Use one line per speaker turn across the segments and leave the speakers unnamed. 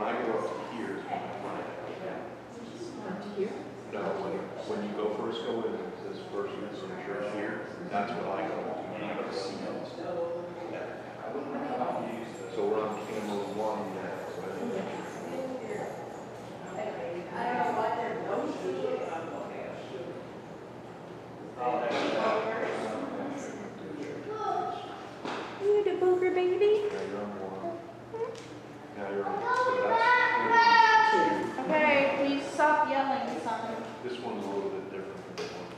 when I go up to here, it's when I find it.
Up to here?
No, when you go first go in, this First Lutheran Church here, that's what I go to. So we're on camera 1 now.
I don't know what their notion is.
You the booger baby?
Now you're on 1. Now you're on 2. So
Okay, please stop yelling, son.
this one's a little bit different from the one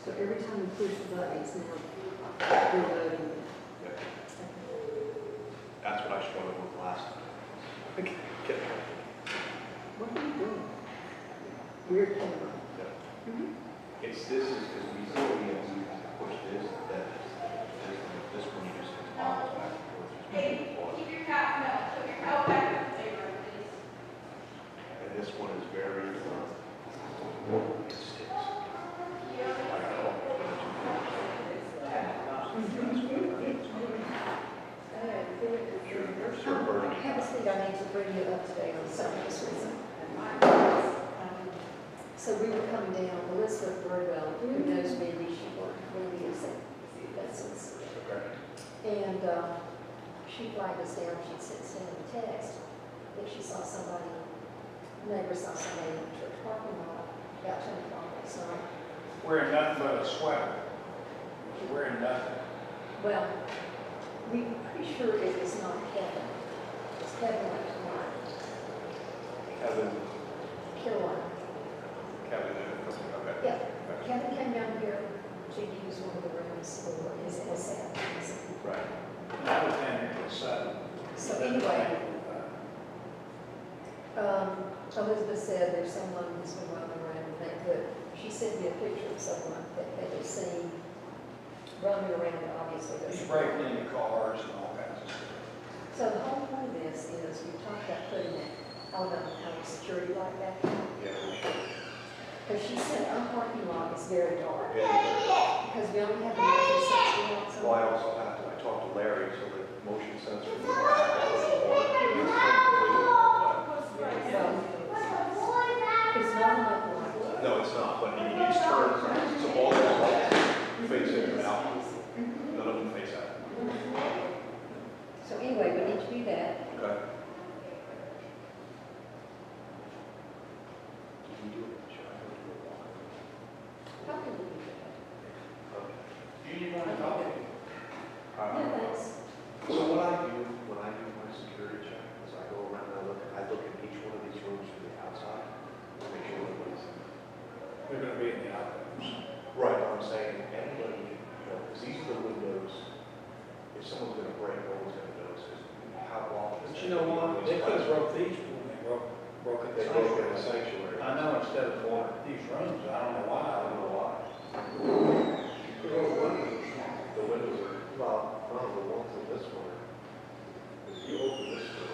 So every time you push the buttons now, reloading.
Yeah. That's what I struggled with last time.
What are you doing? Weird camera.
It's this is because we still have to push this, that this one you just bounce back and forth.
Hey, keep your cow, no, put your cow back on the table, please.
And this one is very, it sticks.
I have a thing I need to bring you up today on something this reason. So we were coming down, Elizabeth Birdwell, who knows me, she worked with me as lessons. And she flagged us down, she sent in a text that she saw somebody, neighbor saw somebody in the church parking lot about 10 o'clock last night.
Wearing nothing but a sweater. Wearing nothing.
Well, we're pretty sure it is not Kevin. It's Kevin like tonight. Caroline.
Okay.
Yeah, Kevin came down here to use one of the rooms for his essay.
Right.
And I was in here at 7.
So anyway, Elizabeth said there's someone who's been running around and they could. She sent me a picture of someone that they had seen running around, obviously.
He's breaking into cars and all kinds of stuff.
So the whole point of this is we talked about putting it on a security light back there.
Yeah, we should.
Because she said our parking lot is very dark.
Yeah.
Because we only have the motion sensor lights on.
Well, I also have to, I talked to Larry, so the motion sensor.
It's not enough light.
No, it's not, but you just turn, so all those lights face in and out. None of them face out.
So anyway, we need to do that.
Okay. Did we do it? Should I go do it?
How can we do that?
Okay.
Do you want to talk?
No, thanks.
So what I do when I do my security check is I go around and I look at each one of these rooms from the outside to make sure everybody's in.
They're going to be in the outdoors.
Right, I'm saying anybody, because these are the windows. If someone's going to break, no one's going to notice it. How long?
But you know what? They could have broke these when they broke it.
They broke in the sanctuary.
I know, instead of going these rooms, I don't know why.
I don't know why. The windows are, well, the ones in this one, is you open this door.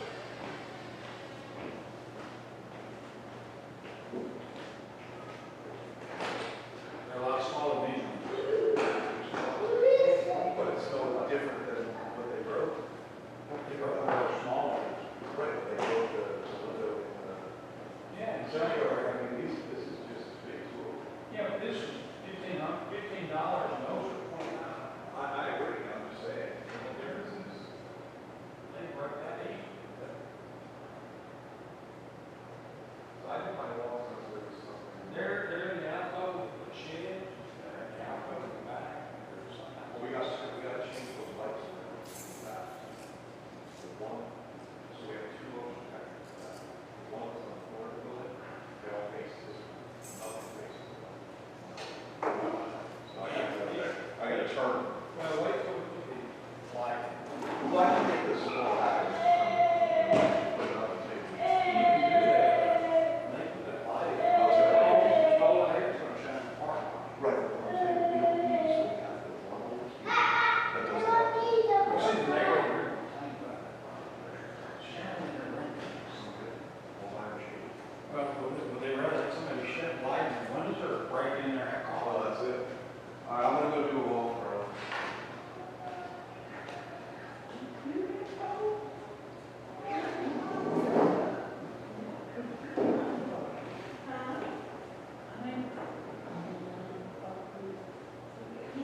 They're a lot smaller than these ones.
But it's no different than what they broke.
They broke the small ones.
Right, they broke the window in the
Yeah,
sanctuary. I mean, this is just a big tool.
Yeah, but this is $15 and those are $29.
I agree, I'm just saying. The difference is,
They broke that easy.
I think my walls are there was something.
They're in the outflow with the shed, they're in the outflow in the back.
Well, we got to change those lights. The one, so we have 2 motion packages. One is on the corner of the building, they all face this, other faces. So I got to turn.
Well, wait till we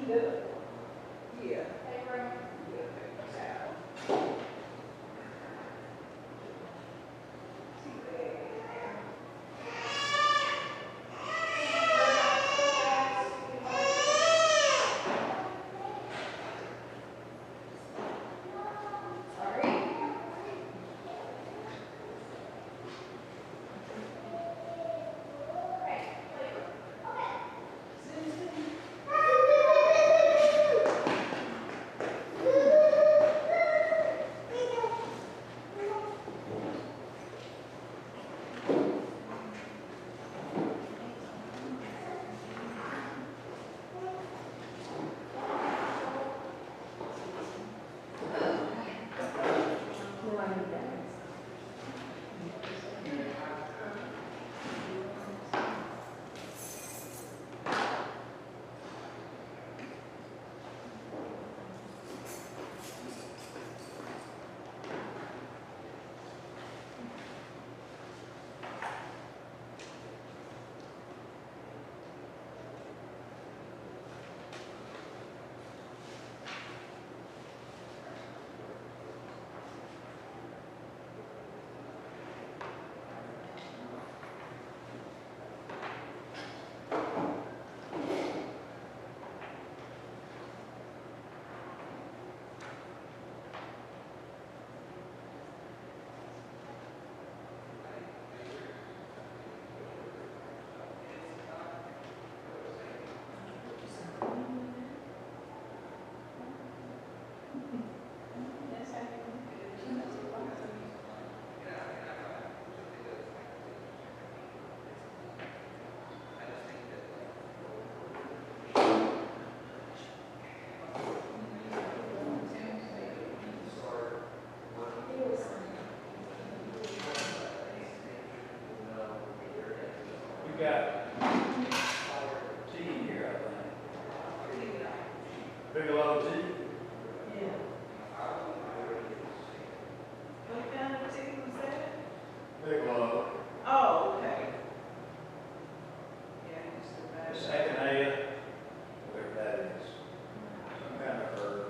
cleaned up. Yeah.
Paper room.
No, I need that.
We got tea here, I think. Bigelow tea.
Yeah. What kind of tea was that?
Bigelow.
Oh, okay. Yeah, I used to buy
It's
that.
echinacea, whatever that is. Some kind of herb.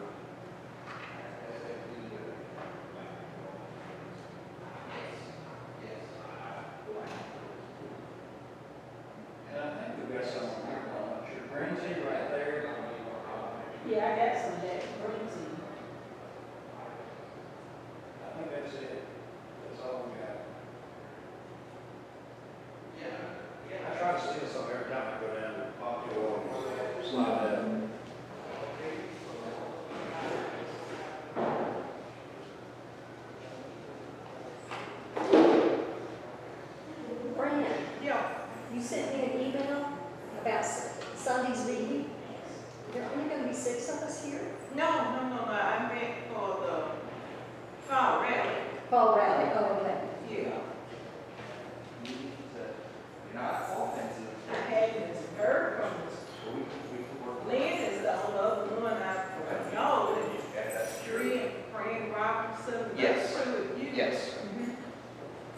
And I think we've got some here, I'm not sure. Green tea right there.
Yeah, I got some of that green tea.
I think that's it. That's all we got. I try to steal some every time I go down to Popular or Slide Up.
Fran,
Yeah.
you sent me an email about Sunday's meeting. There are only gonna be 6 of us here?
No, I meant for the fall rally.
Fall rally, oh, okay.
Yeah.
You're not offensive.
I hadn't heard from Lynn is the only other one I know.
That's
Tree and Fran Robinson.
Yes.
That's true with you.
Yes.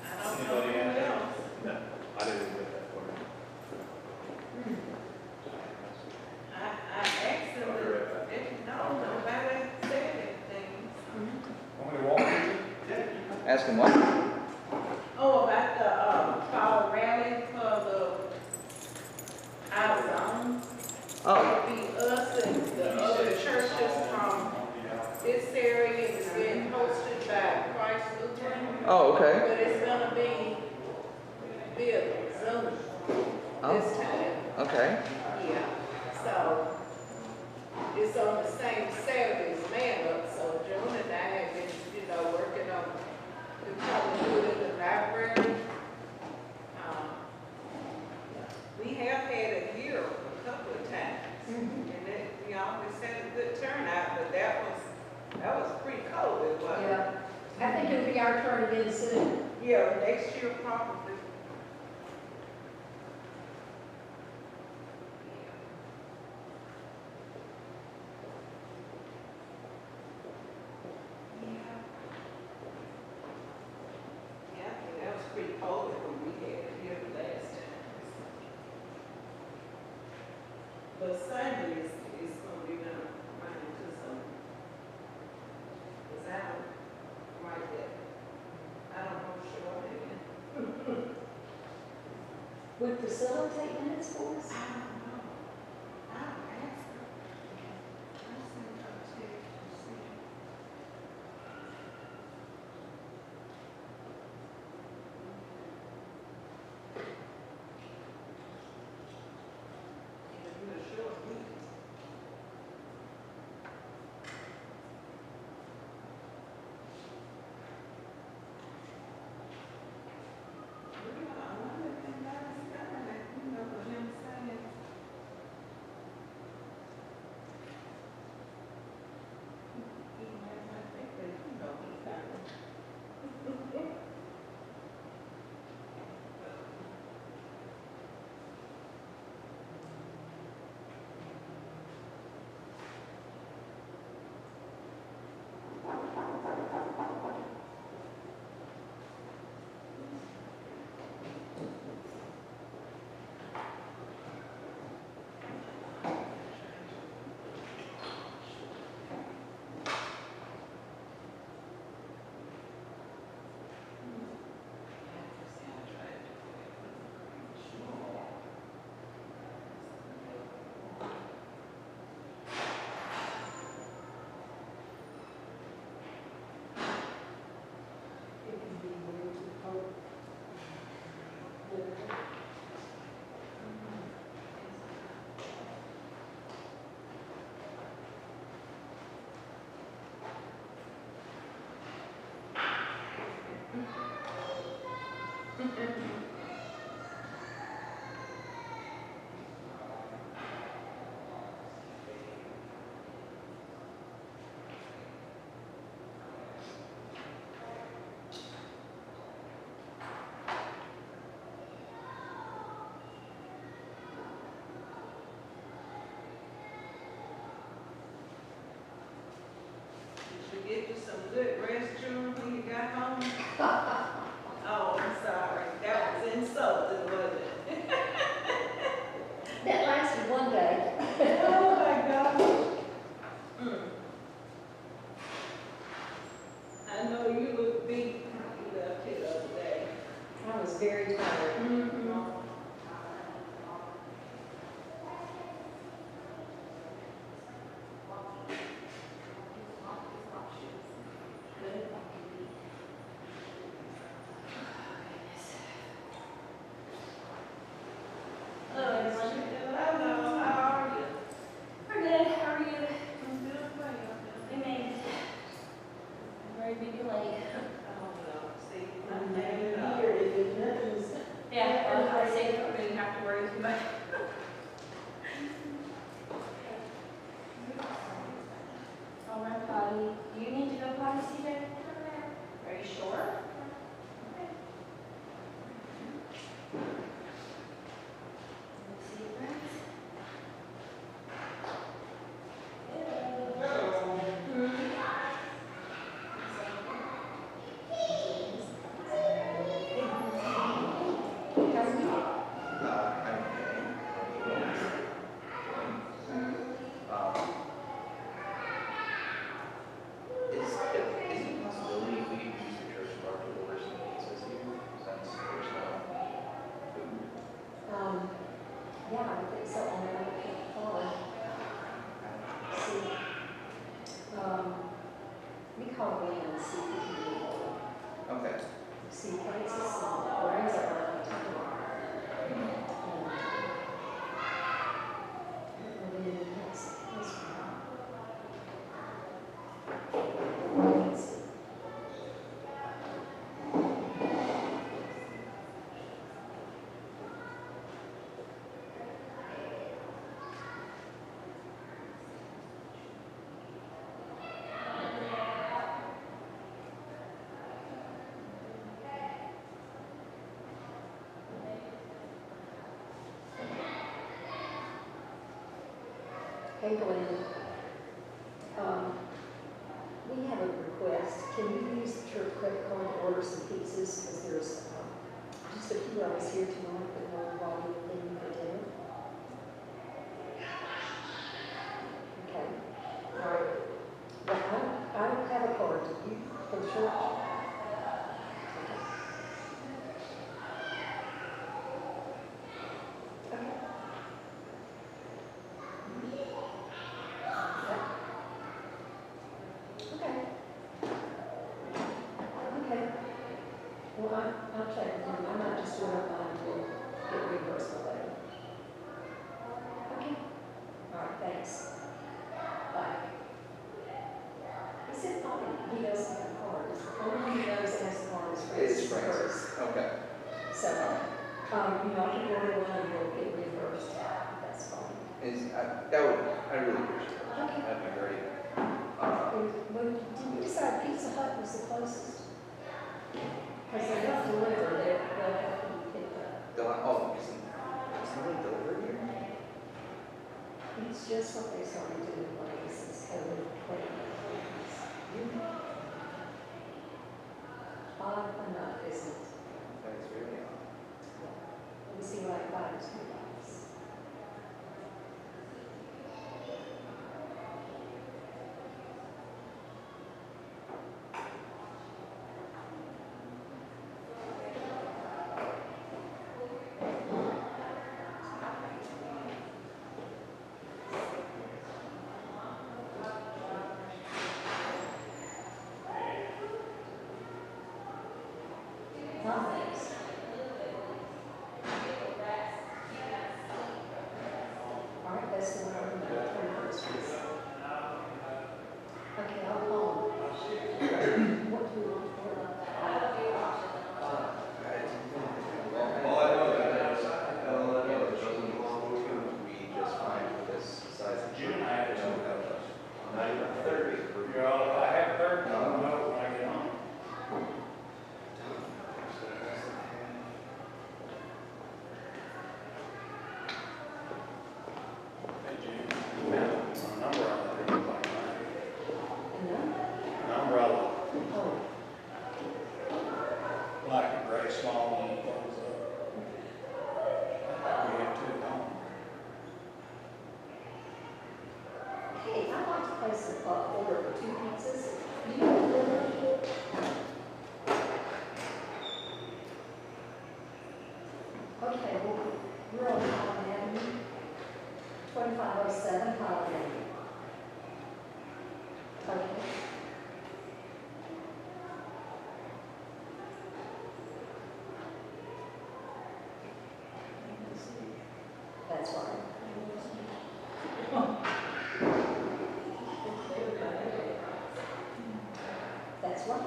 I don't know
Anybody
who
else?
else.
No, I didn't get that for
I asked them, if no, nobody said anything.
Want me to walk with you?
Ask him what?
Oh, about the, fall rally for the, our zone.
Oh,
It'll be us and the other churches from this area, it's being hosted by Christ Lutheran.
oh, okay.
But it's gonna be via Zoom this time.
Okay.
Yeah, so it's on the same Saturday as Man Up, so June and I have been, working on the do it in the library. We have had it here a couple of times, and we always had a good turnout, but that was pretty cold, it was.
Yeah, I think it'll be our turn again soon.
Yeah, next year probably. Yeah, I think that was pretty cold when we had it here the last time. But Sunday is gonna be
Would Priscilla take minutes for us?
I don't know. I'll ask her. I'll send her a text to see. It'll be a short week. Did you get you some good restroom when you got home? Oh, I'm sorry. That was insulting, wasn't it?
That lasted one day.
Oh, my gosh. I know you look beat. You left here the other day.
I was very tired.
Hello, everyone.
Hello, how are you?
We're good. How are you?
I'm doing well.
We made it. Very big delay.
Oh, no. See, I made it up.
Yeah, I say that we didn't have to worry too much. All right, potty. Do you need to go potty, CJ? Are you sure? Okay. Let's see, friends.
Is it a possibility we could use the church bar to order some pizzas here, since there's no food?
Yeah, I think so. And then I can't follow. See, we call it in and see if we can do it.
Okay.
See, places, the rings are on the top. And then next, this one. Let's see. Hey, Glenn, we have a request. Can you use the church credit card to order some pizzas? Because there's just a few of us here tonight that know why we need for dinner. Okay. All right. Well, I don't have a card. Do you for the church? Okay.
I really appreciate it.
Okay.
That'd be great.
Did we decide Pizza Hut was the closest? Because they don't deliver, they'll have to be picked up.
Is somebody delivered here?
It's just what they started doing when it was this COVID thing. Odd enough, isn't it?
That's really odd.
Let me see what I can find is $2. Nice. All right, that's the one on the 21st Street. Okay, I'll call them. What do you want for
All I know is it doesn't belong to we just fine with this besides the
June, I had to
Not even 30.
You're all, if I have 30, I'll know when I get on. Hey, June, a number on that, like mine. An umbrella,
Oh,
like a gray small one that folds up. We have two at home.
hey, I'd like to place an order for 2 pizzas. Do you have delivery? Okay, well, we're on Highland Avenue, 2507 Highland Avenue. Okay. That's right. That's right.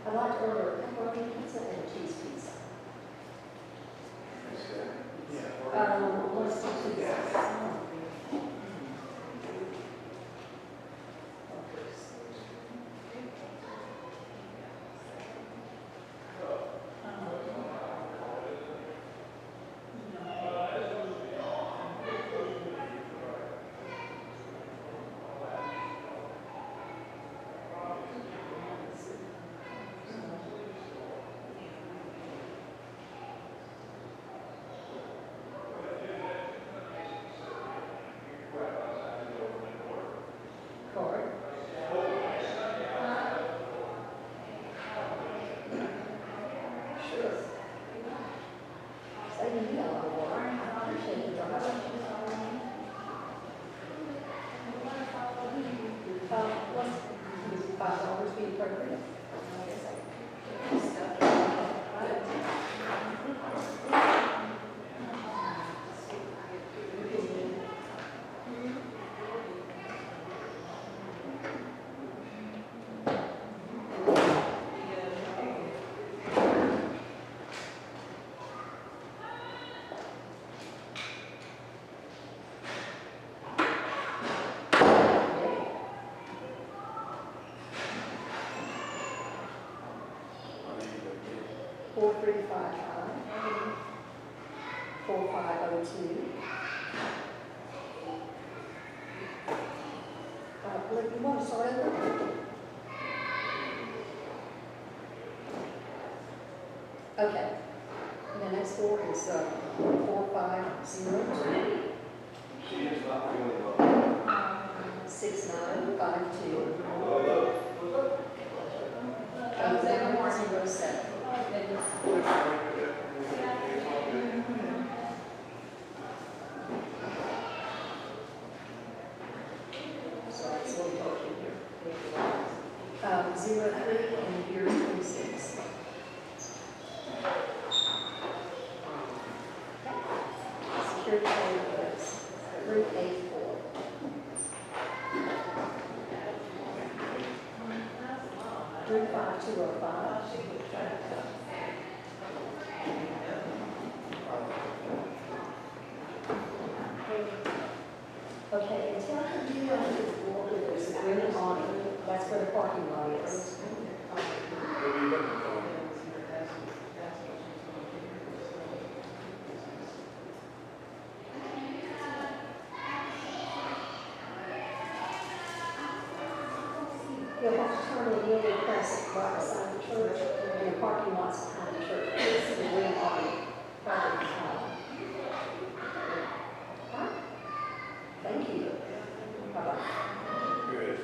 I'd like to order a pepperoni pizza and a cheese pizza. Let's do 2 pizzas. Card. Sure. Saving me a lot of water. I appreciate it. What's $5 be appropriate?
I mean, but
4355 4502. Look, you want to start over? Okay. And the next four is 4502
She is not feeling well.
6952 07. So it's a little dark in here. 03 and year 26. Security code is 384. Three five 205. where the parking lot is.
What are you looking for?
You'll have to turn in, you'll be pressed right beside the church, and the parking lot's behind the church. It's the real parking lot. Thank you. Bye-bye.
Good.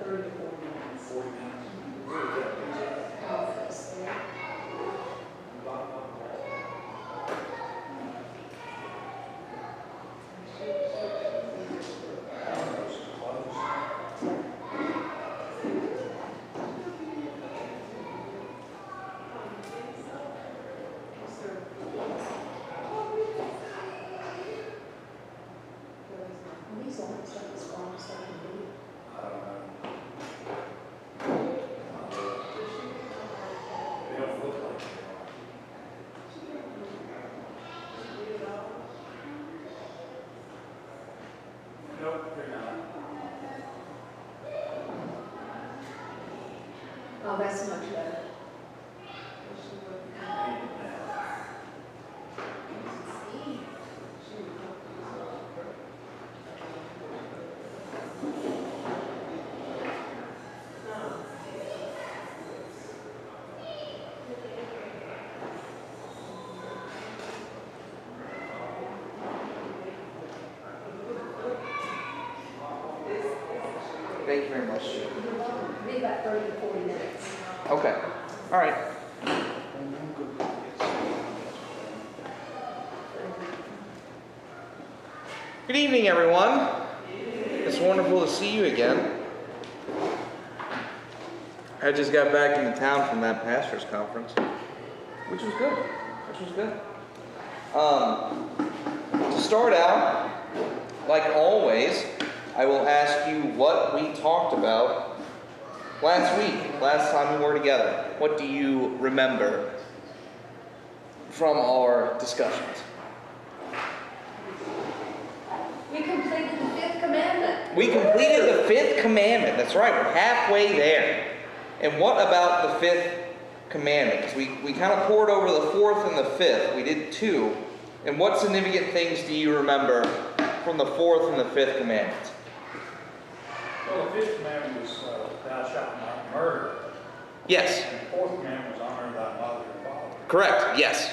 30 to 40 minutes.
40 minutes.
Office, yeah. These aren't stuff as far as I can do.
I don't know. They don't look like they are. Nope, they're not.
Oh, that's much better.
Thank you very much.
Be about 30 to 40 minutes.
Okay. All right. Good evening, everyone. It's wonderful to see you again. I just got back into town from that pastor's conference, which was good. To start out, like always, I will ask you what we talked about last time we were together. What do you remember from our discussions?
We completed the 5th commandment.
We completed the 5th commandment. That's right, we're halfway there. And what about the 5th commandment? 'Cause we kind of poured over the 4th and the 5th. We did 2. And what significant things do you remember from the 4th and the 5th commandments?
Well, the 5th commandment was thou shalt not murder.
Yes.
And the 4th commandment was honor thy mother and father.
Correct. Yes.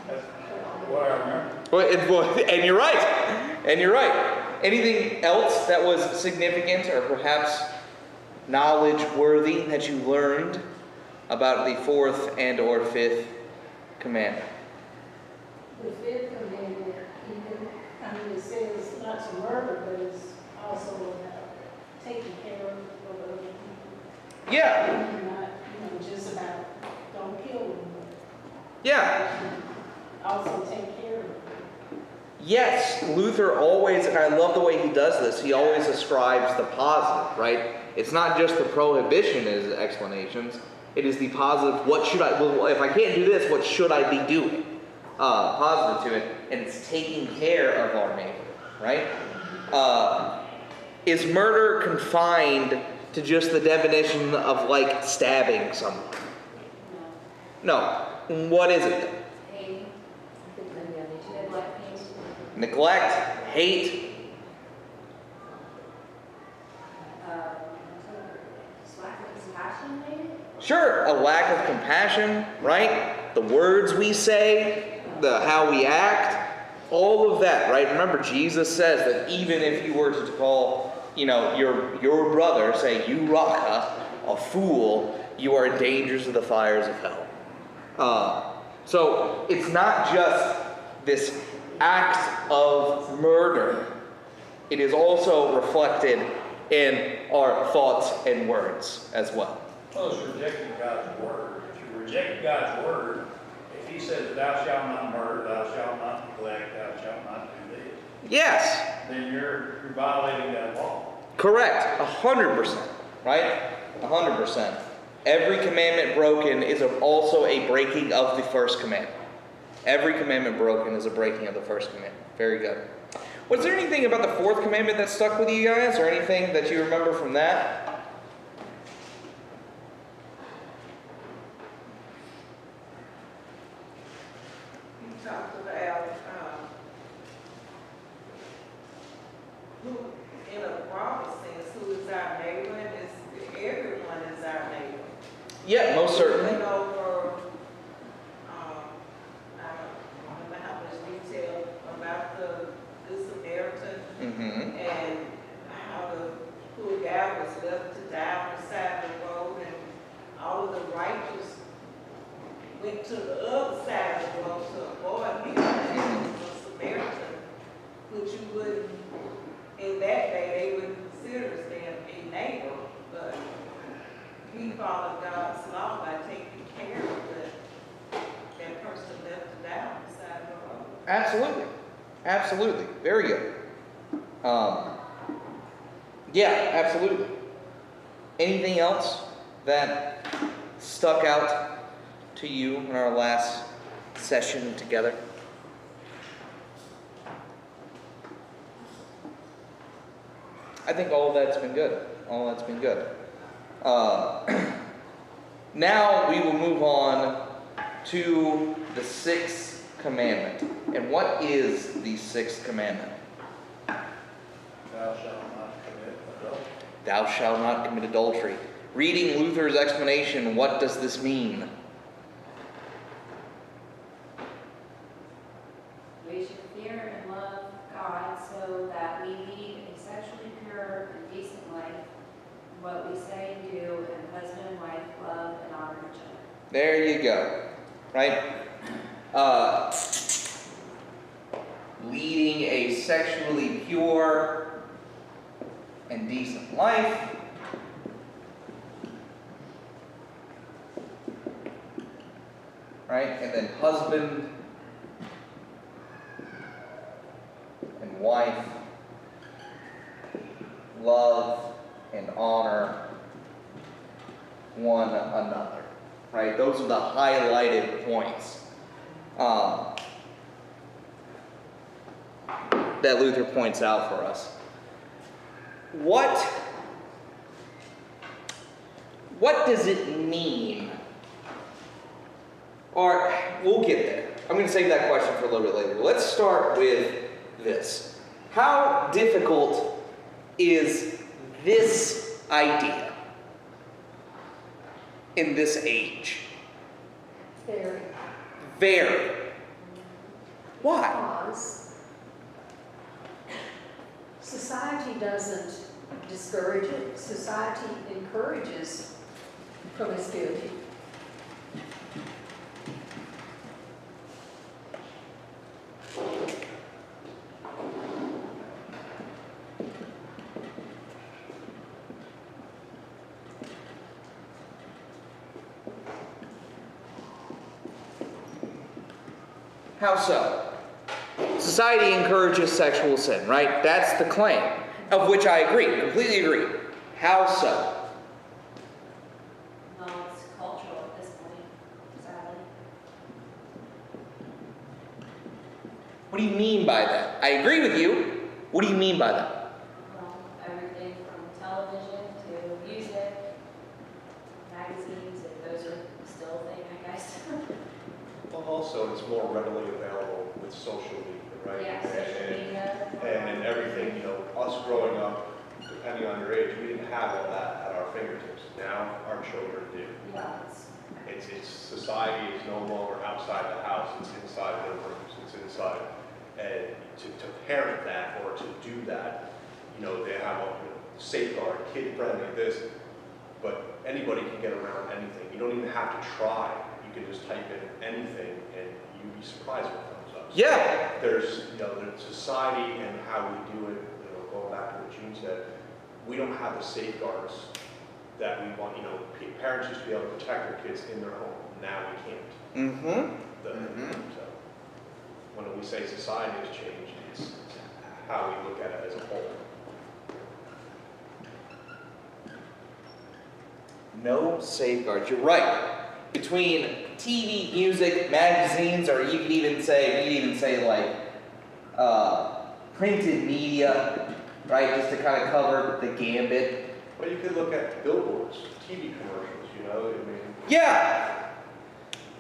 That's what I remember.
And you're right. Anything else that was significant or perhaps knowledge worthy that you learned about the 4th and or 5th commandment?
The 5th commandment, it says not to murder, but it's also about taking care of other people.
Yeah.
Not, just about don't kill them,
Yeah.
but also take care of them.
Yes, Luther always, and I love the way he does this, he always ascribes the positive, right? It's not just the prohibition as explanations, it is the positive, what should I, well, if I can't do this, what should I be doing? Positive to it, and it's taking care of our neighbor, right? Is murder confined to just the definition of like stabbing someone? No. What is it then?
Hate,
I think maybe I need to
neglect,
Neglect, hate,
lack of compassion, maybe?
sure, a lack of compassion, right? The words we say, how we act, all of that, right? Remember, Jesus says that even if you were to call, your brother, say, you raka, a fool, you are in dangers of the fires of hell. So it's not just this act of murder. It is also reflected in our thoughts and words as well.
Well, it's rejecting God's word. If you reject God's word, if he says, thou shalt not murder, thou shalt not neglect, thou shalt not do this,
Yes,
then you're violating that law.
correct, 100%, right? 100%. Every commandment broken is also a breaking of the first commandment. Every commandment broken is a breaking of the first commandment. Very good. Was there anything about the fourth commandment that stuck with you guys, or anything that you remember from that?
You talked about, who, in a broader sense, who is our neighbor, and it's, everyone is our neighbor.
Yeah, most certainly.
Went over, I don't remember how much detail about the Good Samaritan
Mm-hmm.
and how the poor guy was left to die on the side of the road, and all of the righteous went to the other side of the road to avoid him. And he was a Samaritan, which you wouldn't, in that day, they wouldn't consider as being a neighbor, but he followed God's law by taking care of that person left to die on the side of the road.
Absolutely. Absolutely. Very good. Yeah, absolutely. Anything else that stuck out to you in our last session together? I think all of that's been good. All that's been good. Now we will move on to the sixth commandment. And what is the sixth commandment?
Thou shalt not commit adultery.
Thou shalt not commit adultery. Reading Luther's explanation, what does this mean?
We should fear and love God so that we lead a sexually pure and decent life. What we say and do, and husband and wife love and honor each other.
There you go. Right? Leading a sexually pure and decent life. Right? And then husband and wife love and honor one another. Right? Those are the highlighted points that Luther points out for us. What does it mean? Or, we'll get there. I'm going to save that question for a little bit later. Let's start with this. How difficult is this idea in this age?
Very.
Very. Why?
Because society doesn't discourage it. Society encourages promiscuity.
How so? Society encourages sexual sin, right? That's the claim, of which I agree, completely agree. How so?
Well, it's cultural at this point, sadly.
What do you mean by that? I agree with you. What do you mean by that?
Well, everything from television to music, magazines, if those are still a thing, I guess.
Well, also, it's more readily available with social media, right?
Yeah, social media.
And everything, you know, us growing up, depending on your age, we didn't have all that at our fingertips. Now, our children do.
Yeah,
It's society is no longer outside the house, it's inside their rooms, it's inside. And to parent that or to do that, you know, they have a safeguard, kid-friendly this, but anybody can get around anything. You don't even have to try. You can just type in anything and you'd be surprised what comes up.
Yeah.
There's, you know, the society and how we do it, you know, going back to what June said, we don't have the safeguards that we want. You know, parents used to be able to protect their kids in their home. Now we can't.
Mm-hmm.
So when we say society has changed, it's how we look at it as a whole.
No safeguards. You're right. between TV, music, magazines, or you could even say like printed media, right? Just to kind of cover the gambit.
Well, you could look at billboards, TV commercials, you know, I mean.
Yeah.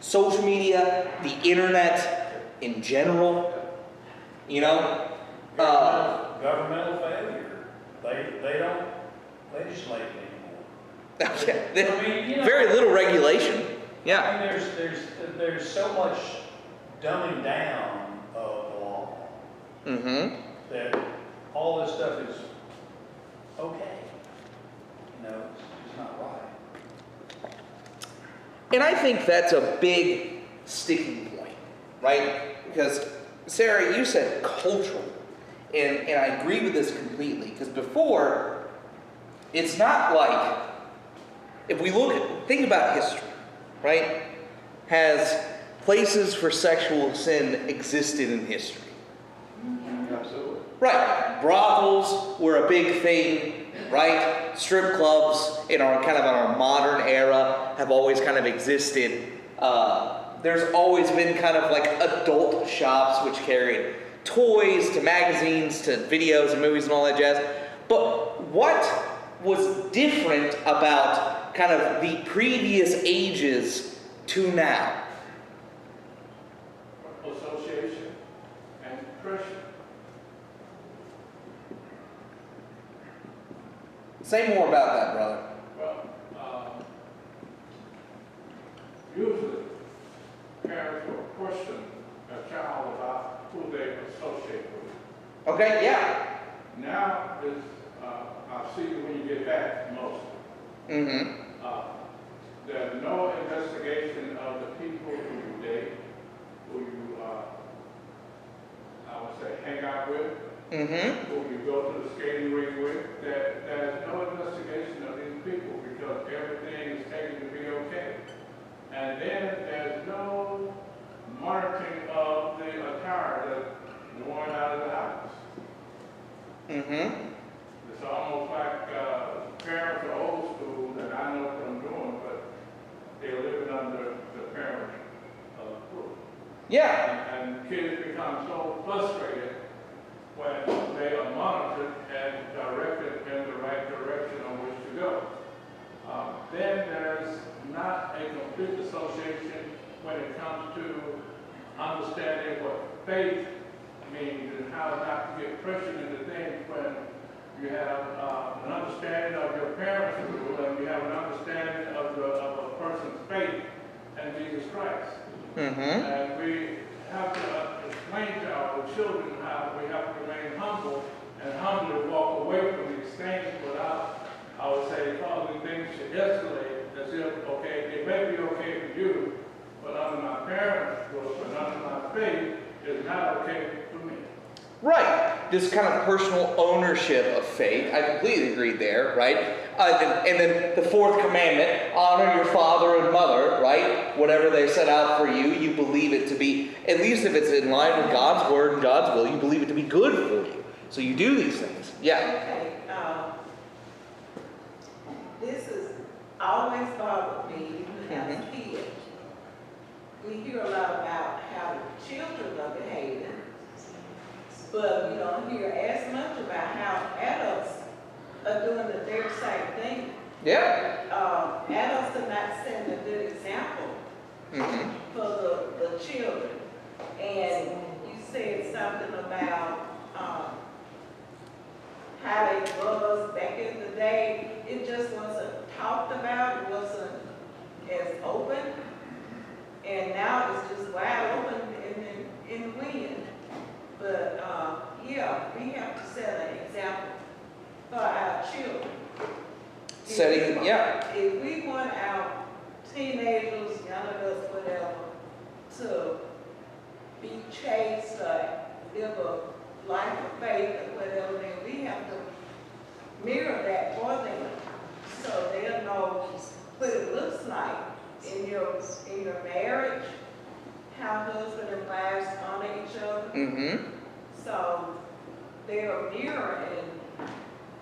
Social media, the internet in general, you know.
Governmental failure. They don't legislate anymore.
Yeah,
I mean, you know,
very little regulation. Yeah.
I mean, there's so much dumbing down of the law
Mm-hmm.
that all this stuff is okay. You know, it's not right.
And I think that's a big sticking point, right? Because, Sarah, you said cultural. And I agree with this completely. Because before, it's not like, if we think about history, right? Has places for sexual sin existed in history?
Absolutely.
Right. Brothels were a big thing, right? Strip clubs in our modern era have always kind of existed. There's always been kind of like adult shops which carried toys to magazines to videos and movies and all that jazz. But what was different about kind of the previous ages to now?
Association and pressure.
Say more about that, brother.
Well, usually parents will question a child about who they associate with.
Okay, yeah.
Now, I see when you get back most.
Mm-hmm.
There's no investigation of the people who you date, who you, I would say, hang out with,
Mm-hmm.
who you go to the skating rink with. There's no investigation of these people because everything is taken to be okay. And then there's no monitoring of the attire that's worn out of the house.
Mm-hmm.
It's almost like parents are old school, and I know what I'm doing, but they're living under the parent roof.
Yeah.
And kids become so frustrated when they are monitored and directed in the right direction on which to go. Then there's not a complete association when it comes to understanding what faith means and how not to get pressured into things when you have an understanding of your parents' rule and you have an understanding of a person's faith in Jesus Christ.
Mm-hmm.
And we have to explain to our children how we have to remain humble and humbly walk away from these things without, I would say, causing things to escalate as if, okay, it may be okay for you, but under my parents' rule and under my faith, it's not okay for me.
Right. This kind of personal ownership of faith. I completely agree there, right? And then the fourth commandment, honor your father and mother, right? Whatever they set out for you, you believe it to be, at least if it's in line with God's word and God's will, you believe it to be good for you. So you do these things. Yeah.
Okay, this has always bothered me, even as a kid. We hear a lot about how the children are behaving, but we don't hear as much about how adults are doing the very same thing.
Yeah.
Adults are not setting a good example for the children. And you said something about how it was back in the day. It just wasn't talked about, it wasn't as open. And now it's just wide open in the wind. But yeah, we have to set an example for our children.
If
we want our teenagers, young adults, whatever, to be chaste or live a life of faith or whatever, then we have to mirror that for them so they'll know what it looks like in your marriage, how husband and wives honor each other.
Mm-hmm.
So they are mirroring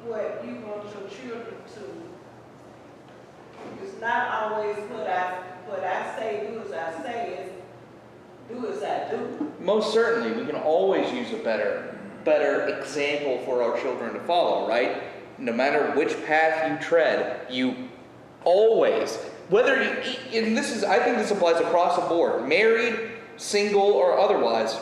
what you want your children to. It's not always what I do as I do.
Most certainly, we can always use a better example for our children to follow, right? No matter which path you tread, you always, whether you, and I think this applies across the board, married, single, or otherwise,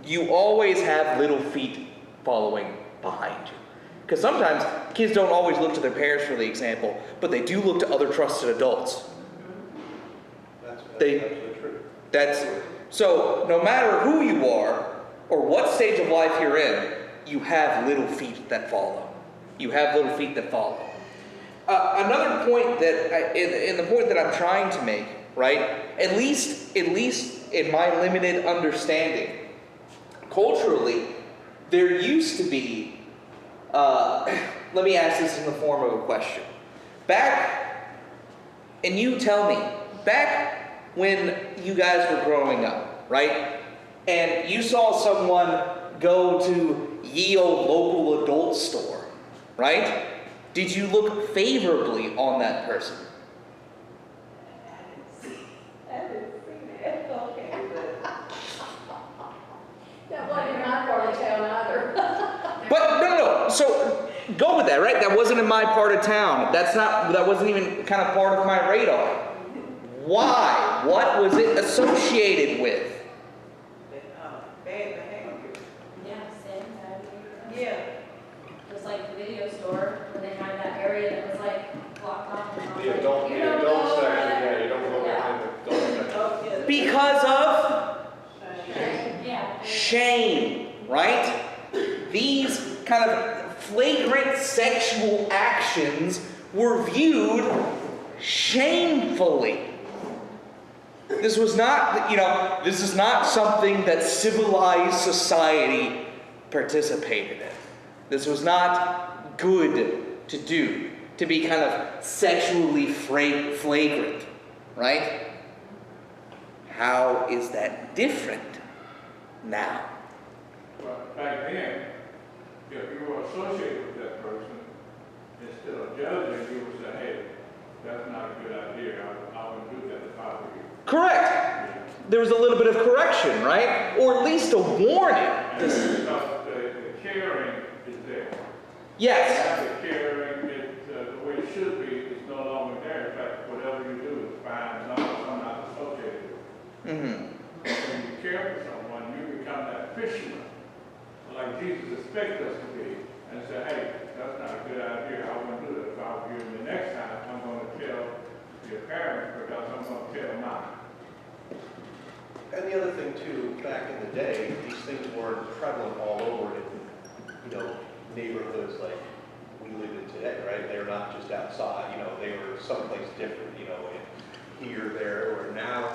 you always have little feet following behind you. Because sometimes kids don't always look to their parents for the example, but they do look to other trusted adults.
That's absolutely true.
So no matter who you are or what stage of life you're in, you have little feet that follow. You have little feet that follow. Another point that, in the point that I'm trying to make, right? At least in my limited understanding, culturally, there used to be. Let me ask this in the form of a question. And you tell me, back when you guys were growing up, right? And you saw someone go to ye old local adult store, right? Did you look favorably on that person?
I didn't see that. Okay, but
That wasn't in my part of town either.
But no. So go with that, right? That wasn't in my part of town. That wasn't even kind of part of my radar. Why? What was it associated with?
bad behavior.
Yeah, same,
Yeah.
just like the video store, when they had that area that was like blocked off. And
The adult section, yeah, you don't go behind the adult section.
Oh, yeah.
Because of
Yeah.
shame, right? These kind of flagrant sexual actions were viewed shamefully. This was not, this is not something that civilized society participated in. This was not good to do, to be kind of sexually flagrant, right? How is that different now?
But back then, if you were associated with that person, instead of judging, you would say, hey, that's not a good idea. I wouldn't do that if I were you.
Correct. There was a little bit of correction, right? Or at least a warning.
And because the caring is there.
Yes.
The caring, the way it should be, is no longer there. In fact, whatever you do is fine, as long as I'm not associated with it.
Mm-hmm.
When you care for someone, you become that fisherman, like Jesus expects us to be, and say, hey, that's not a good idea. I wouldn't do that if I were you. And the next time, I'm going to tell your parents because I'm going to tell mine.
And the other thing too, back in the day, these things weren't prevalent all over in, neighborhoods like we live in today, right? They're not just outside, they were someplace different, in here, there, or now.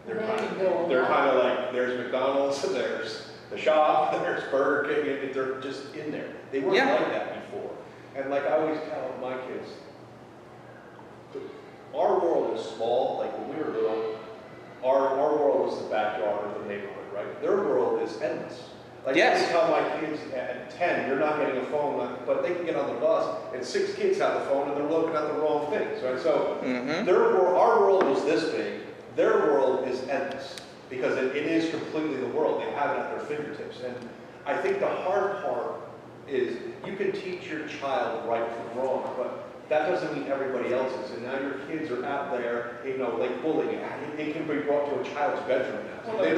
They're kind of like, there's McDonald's, there's the shop, there's Burger King, they're just in there. They weren't like that before. And like I always tell my kids, our world is small, like when we were little, our world was the backyard of the neighborhood, right? Their world is endless. Like I tell my kids at 10, you're not getting a phone, but they can get on the bus, and 6 kids have the phone, and they're looking at the wrong things, right? So our world is this big, their world is endless, because it is completely the world. They have it at their fingertips. And I think the hard part is you can teach your child right from wrong, but that doesn't mean everybody else is. And now your kids are out there, like bullying. It can be brought to a child's bedroom now.
Well,
They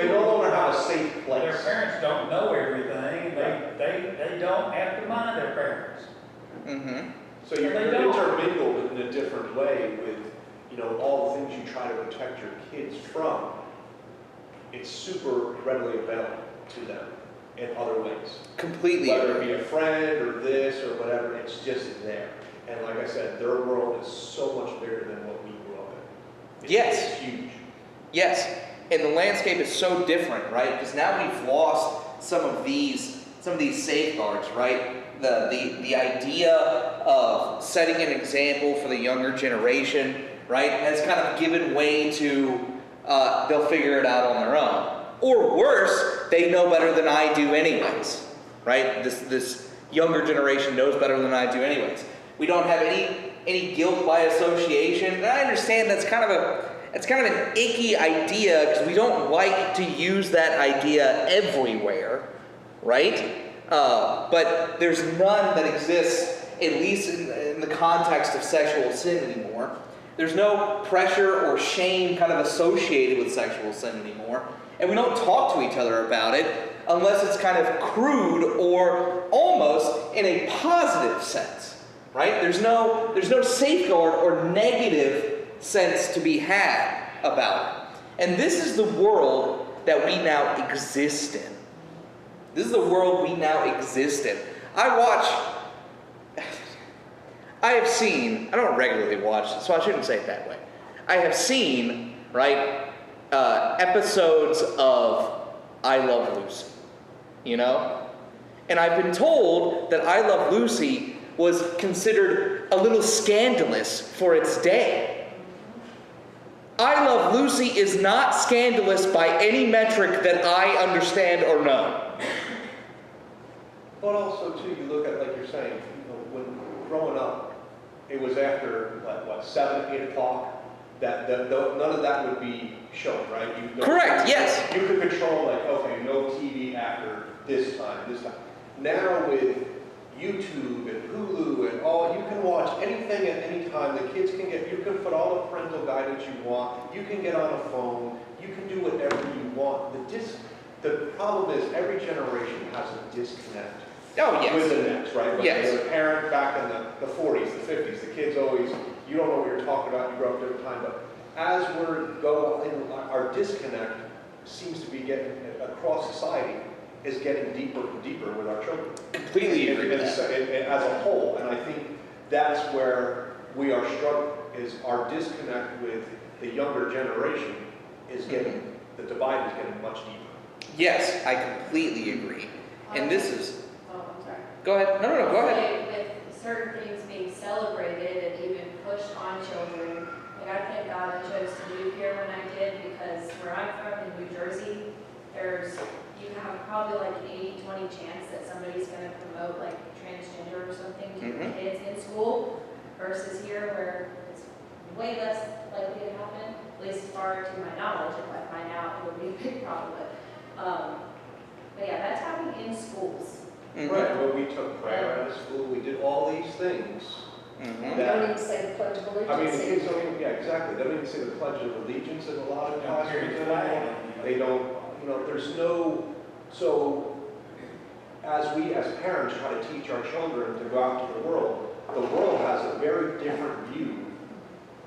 no longer have a safe place.
Their parents don't know everything. They don't have to mind their parents.
Mm-hmm.
So you're intermingled in a different way with, all the things you try to protect your kids from. It's super readily available to them in other ways.
Completely.
Whether it be a friend or this or whatever, it's just there. And like I said, their world is so much bigger than what we grew up in. It's huge.
Yes. And the landscape is so different, right? Because now we've lost some of these safeguards, right? The idea of setting an example for the younger generation, right, has kind of given way to they'll figure it out on their own. Or worse, they know better than I do anyways, right? This younger generation knows better than I do anyways. We don't have any guilt by association. And I understand that's kind of It's kind of an icky idea because we don't like to use that idea everywhere, right? But there's none that exists, at least in the context of sexual sin anymore. There's no pressure or shame kind of associated with sexual sin anymore. And we don't talk to each other about it unless it's kind of crude or almost in a positive sense, right? There's no safeguard or negative sense to be had about it. And this is the world that we now exist in. This is the world we now exist in. I have seen, I don't regularly watch this, so I shouldn't say it that way. I have seen, right, episodes of I Love Lucy, you know? And I've been told that I Love Lucy was considered a little scandalous for its day. I Love Lucy is not scandalous by any metric that I understand or know.
But also, too, you look at, like you're saying, when growing up, it was after, 7, 8 o'clock, that none of that would be shown, right?
Correct, yes.
You could control, okay, no TV after this time. Now with YouTube and Hulu and all, you can watch anything at any time. The kids can you can put all the parental guidance you want. You can get on a phone. You can do whatever you want. The problem is every generation has a disconnect.
Oh, yes.
With the next, right? When
Yes.
they were a parent back in the 40s, the 50s, the kids always, you don't know what you're talking about, you grow up different time, but as our disconnect seems to be getting, across society, is getting deeper and deeper with our children.
Completely agree with that.
As a whole, and I think that's where we are struggling, is our disconnect with the younger generation is getting, the divide is getting much deeper.
Yes, I completely agree. And this is...
Oh, I'm sorry.
Go ahead. No, go ahead.
With certain things being celebrated and even pushed on children, I thank God I chose to move here when I did, because where I'm from in New Jersey, you have probably like an 80-20 chance that somebody's going to promote like transgender or something to your kids in school, versus here where it's way less likely to happen, at least as far to my knowledge. If I find out, it would be a big problem. But yeah, that's happening in schools.
Right, when we took prayer out of school, we did all these things.
They don't even say the Pledge of Allegiance.
I mean, the kids don't even, yeah, exactly. They don't even say the Pledge of Allegiance in a lot of classrooms anymore. They don't, there's no, so as we as parents try to teach our children to go out to the world has a very different view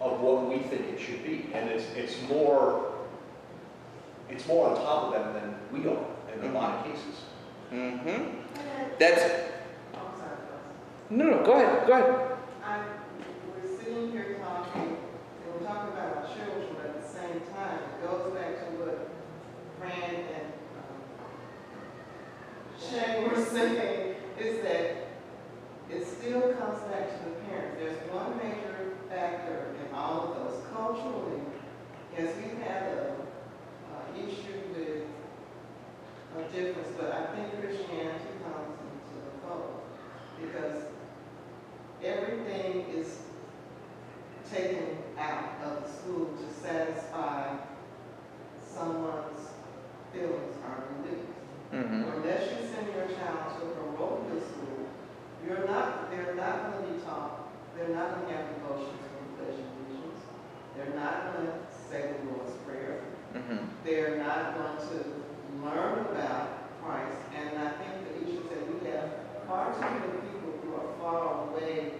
of what we think it should be. And it's more on top of them than we are in a lot of cases.
That's... No, go ahead.
We're sitting here talking, and we're talking about our children, but at the same time, it goes back to what Fran and Shane were saying, is that it still comes back to the parents. There's one major factor in all of those. Culturally, yes, we've had an issue with a difference, but I think Christianity comes into the fold, because everything is taken out of the school to satisfy someone's feelings or beliefs. Unless you send your child to a parochial school, they're not going to be taught, they're not going to have devotions from the Pledge of Allegiance, they're not going to say the Lord's Prayer, they're not going to learn about Christ, and I think the issue is that we have far too many people who are far away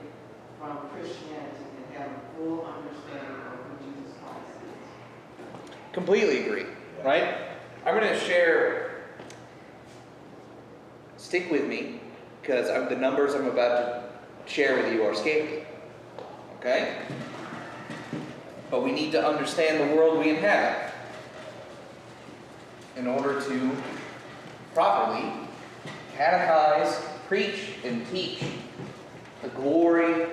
from Christianity and have a full understanding of who Jesus Christ is.
Completely agree, right? I'm going to share, stick with me, because the numbers I'm about to share with you are scary, okay? But we need to understand the world we inhabit in order to properly catechize, preach, and teach the glory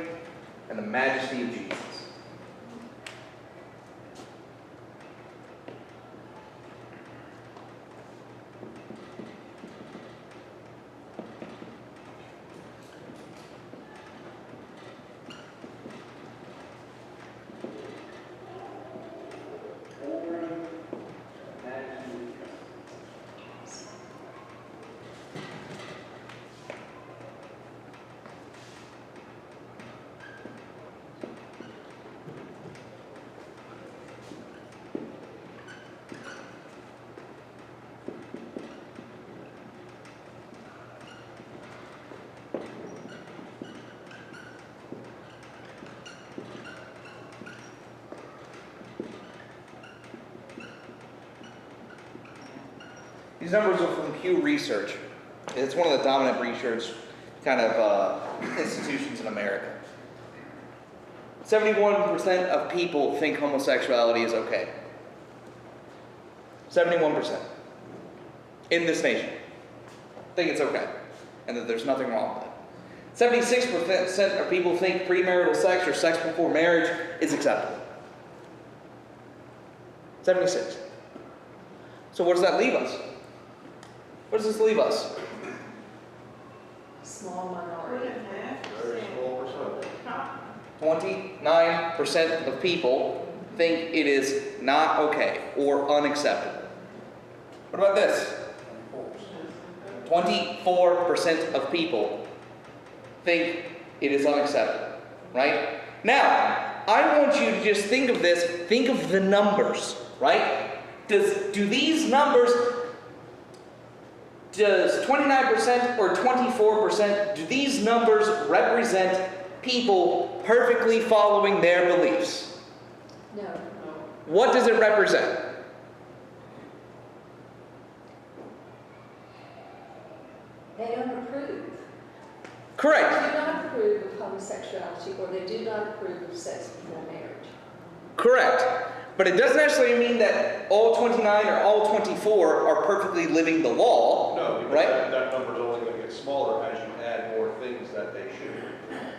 and the majesty of Jesus. These numbers are from Pew Research. It's one of the dominant research kind of institutions in America. 71% of people think homosexuality is okay. 71% in this nation think it's okay and that there's nothing wrong with it. 76% of people think premarital sex or sex before marriage is acceptable. 76. So what does that leave us? What does this leave us?
Small minority.
2.5%.
Very small percentage.
29% of people think it is not okay or unacceptable. What about this? 24% of people think it is unacceptable, right? Now, I want you to just think of this, think of the numbers, right? Do these numbers, does 29% or 24%, do these numbers represent people perfectly following their beliefs?
No.
What does it represent?
They don't approve.
Correct.
They do not approve of homosexuality, or they do not approve of sex before marriage.
Correct. But it doesn't necessarily mean that all 29 or all 24 are perfectly living the law.
No, because
right?
that number's only going to get smaller as you add more things that they should.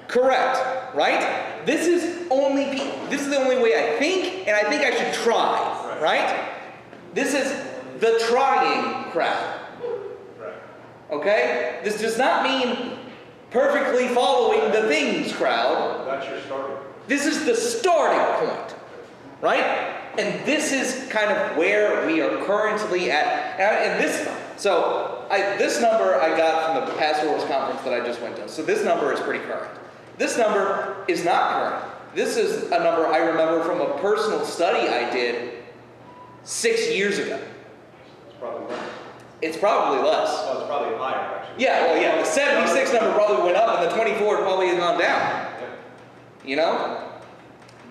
Correct. Right? This is the only way I think, and I think I should try. Right? This is the trying crowd.
Right.
Okay? This does not mean perfectly following the things crowd.
That's your starting point.
This is the starting point. Right? And this is kind of where we are currently at. And this number I got from the pastorals conference that I just went to. So this number is pretty current. This number is not current. This is a number I remember from a personal study I did 6 years ago.
It's probably less.
It's probably less.
Oh, it's probably higher, actually.
Yeah, well, yeah, the 76 number probably went up and the 24 probably has gone down.
Yeah.
You know?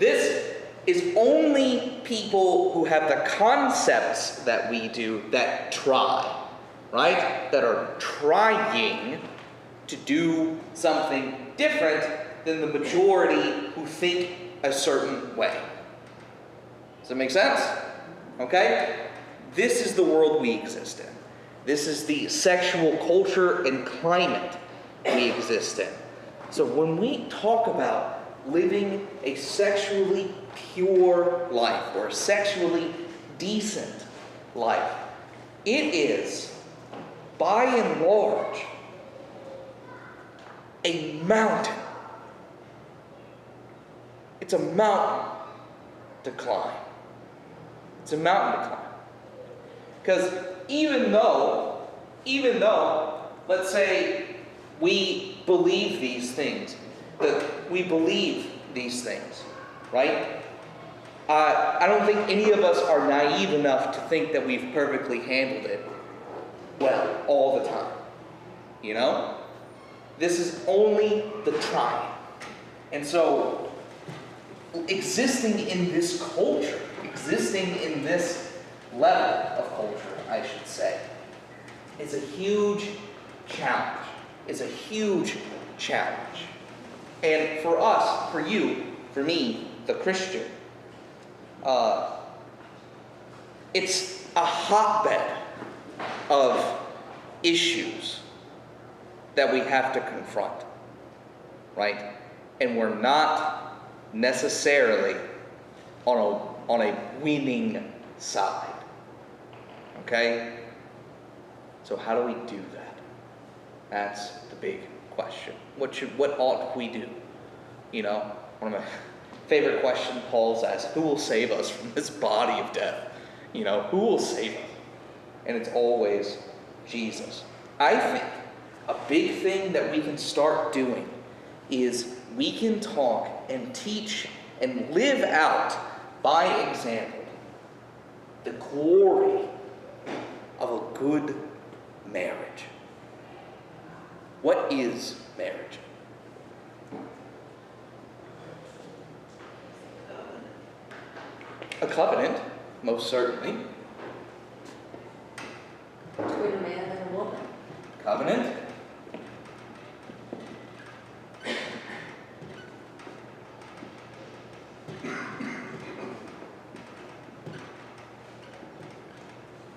This is only people who have the concepts that we do that try, right? That are trying to do something different than the majority who think a certain way. Does that make sense? Okay? This is the world we exist in. This is the sexual culture and climate we exist in. So when we talk about living a sexually pure life or a sexually decent life, it is, by and large, a mountain. It's a mountain to climb. It's a mountain to climb. Because even though, let's say we believe these things, right? I don't think any of us are naive enough to think that we've perfectly handled it well all the time. You know? This is only the trying. And so, existing in this culture, existing in this level of culture, I should say, is a huge challenge. It's a huge challenge. And for us, for you, for me, the Christian, it's a hotbed of issues that we have to confront, right? And we're not necessarily on a winning side, okay? So how do we do that? That's the big question. What ought we do? You know, one of my favorite questions Paul's asked, who will save us from this body of death? You know, who will save us? And it's always Jesus. I think a big thing that we can start doing is we can talk and teach and live out by example the glory of a good marriage. What is marriage? A covenant, most certainly. covenant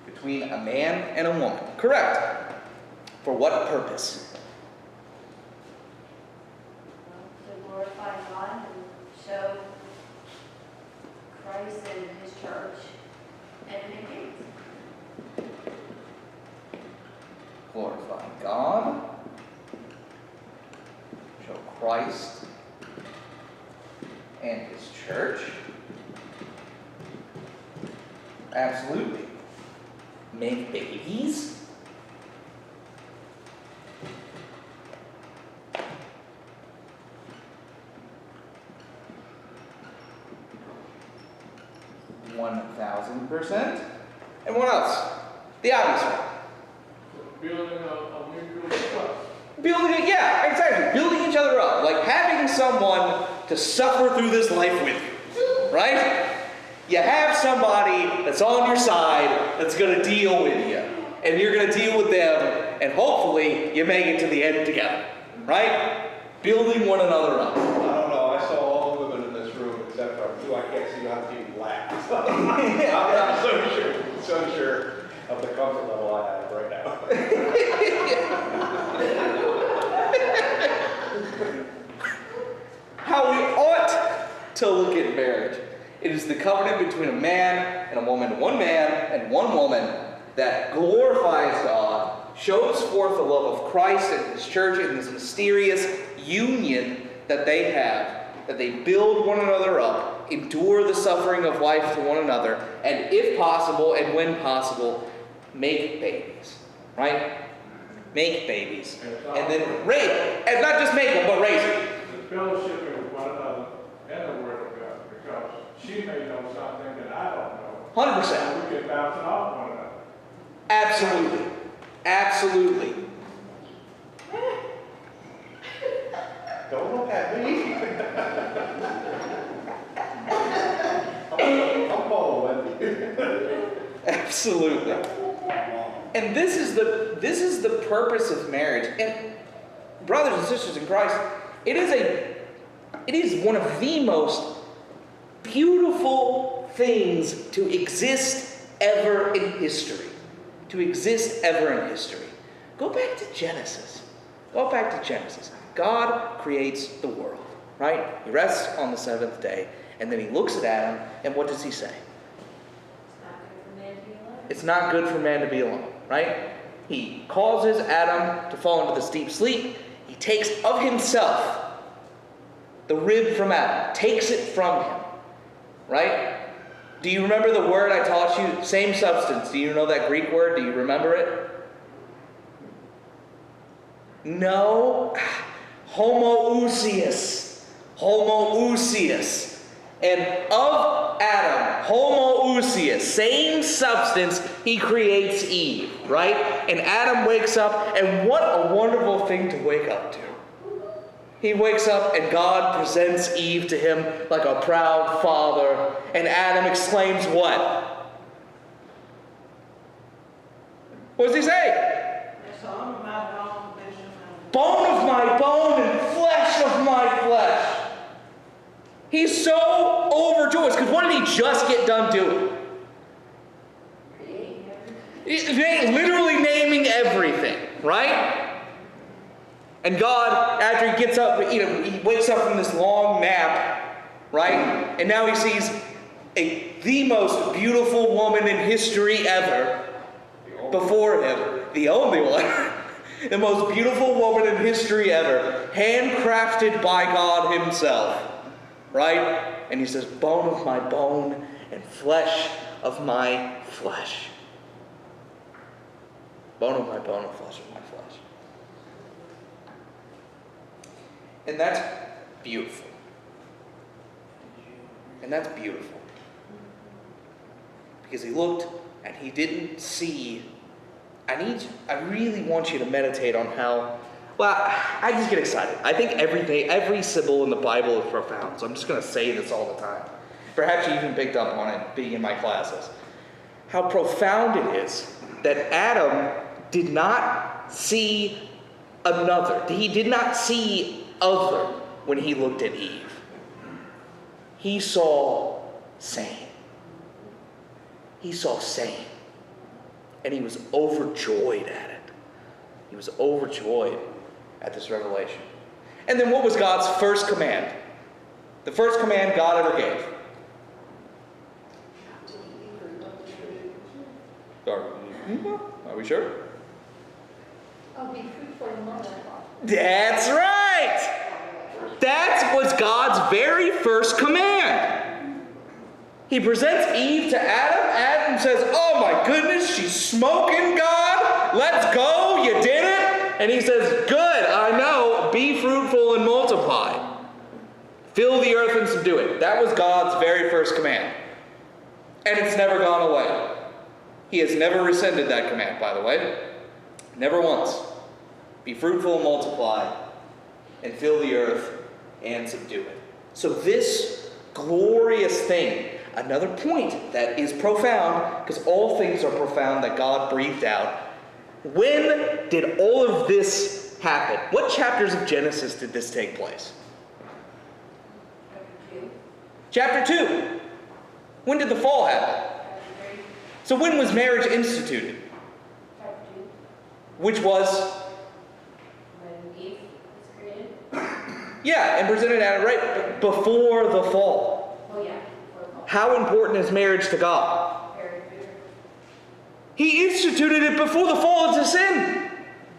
between a man and a woman. Correct. For what purpose?
To glorify God and show Christ and his church and make it.
Glorify God, show Christ and his church. Absolutely. Make babies. %1,000%. And what else? The obvious one.
Building a mutual trust.
Building it, yeah, exactly. Building each other up. Like having someone to suffer through this life with you. Right? You have somebody that's on your side that's going to deal with you. And you're going to deal with them. And hopefully you make it to the end together. Right? Building one another up.
I don't know. I saw all the women in this room except for two. I can't see how people laugh. I'm not so sure of the comfort level I have right now.
How we ought to look at marriage. It is the covenant between a man and a woman, one man and one woman, that glorifies God, shows forth the love of Christ and his church in this mysterious union that they have, that they build one another up, endure the suffering of life to one another, and if possible and when possible, make babies. Right? Make babies. And then raise, and not just make them, but raise them.
The fellowship with one another and the word of God, because she may know something that I don't know.
100%.
And we can bounce it off one another.
Absolutely. Absolutely.
Don't look at me. I'm following Wendy.
Absolutely. And this is the purpose of marriage. And brothers and sisters in Christ, it is one of the most beautiful things to exist ever in history. To exist ever in history. Go back to Genesis. Go back to Genesis. God creates the world, right? He rests on the seventh day, and then he looks at Adam, and what does he say? It's not good for man to be alone, right? He causes Adam to fall into this deep sleep. He takes of himself the rib from Adam, takes it from him, right? Do you remember the word I taught you? Same substance. Do you know that Greek word? Do you remember it? No. Homoousios. Homoousios. And of Adam, homoousios, same substance, he creates Eve, right? And Adam wakes up, and what a wonderful thing to wake up to. He wakes up and God presents Eve to him like a proud father. And Adam exclaims what? What does he say?
Bone of my bone, flesh of my
Bone of my bone and flesh of my flesh. He's so overjoyed because what did he just get done doing? Literally naming everything, right? And God, after he gets up, he wakes up from this long nap, right? And now he sees the most beautiful woman in history ever before him. The only one. The most beautiful woman in history ever. Handcrafted by God himself. Right? And he says, bone of my bone and flesh of my flesh. Bone of my bone and flesh of my flesh. And that's beautiful. And that's beautiful. Because he looked and he didn't see. I really want you to meditate on how, well, I just get excited. I think every symbol in the Bible is profound. So I'm just going to say this all the time. Perhaps you even picked up on it being in my classes. How profound it is that Adam did not see another. He did not see other when he looked at Eve. He saw same. He saw same. And he was overjoyed at it. He was overjoyed at this revelation. And then what was God's first command? The first command God ever gave. Are we sure?
Oh, be fruitful and multiply.
That's right! That was God's very first command. He presents Eve to Adam. Adam says, oh my goodness, she's smoking, God. Let's go, you did it. And he says, good, I know, be fruitful and multiply. Fill the earth and subdue it. That was God's very first command. And it's never gone away. He has never rescinded that command, by the way. Never once. Be fruitful and multiply, and fill the earth and subdue it. So this glorious thing, another point that is profound, because all things are profound that God breathed out. When did all of this happen? What chapters of Genesis did this take place? Chapter 2. When did the fall happen? So when was marriage instituted?
Chapter 2.
Which was?
When Eve was created.
Yeah, and presented at it right before the fall.
Oh yeah, before the fall.
How important is marriage to God?
Very good.
He instituted it before the fall into sin.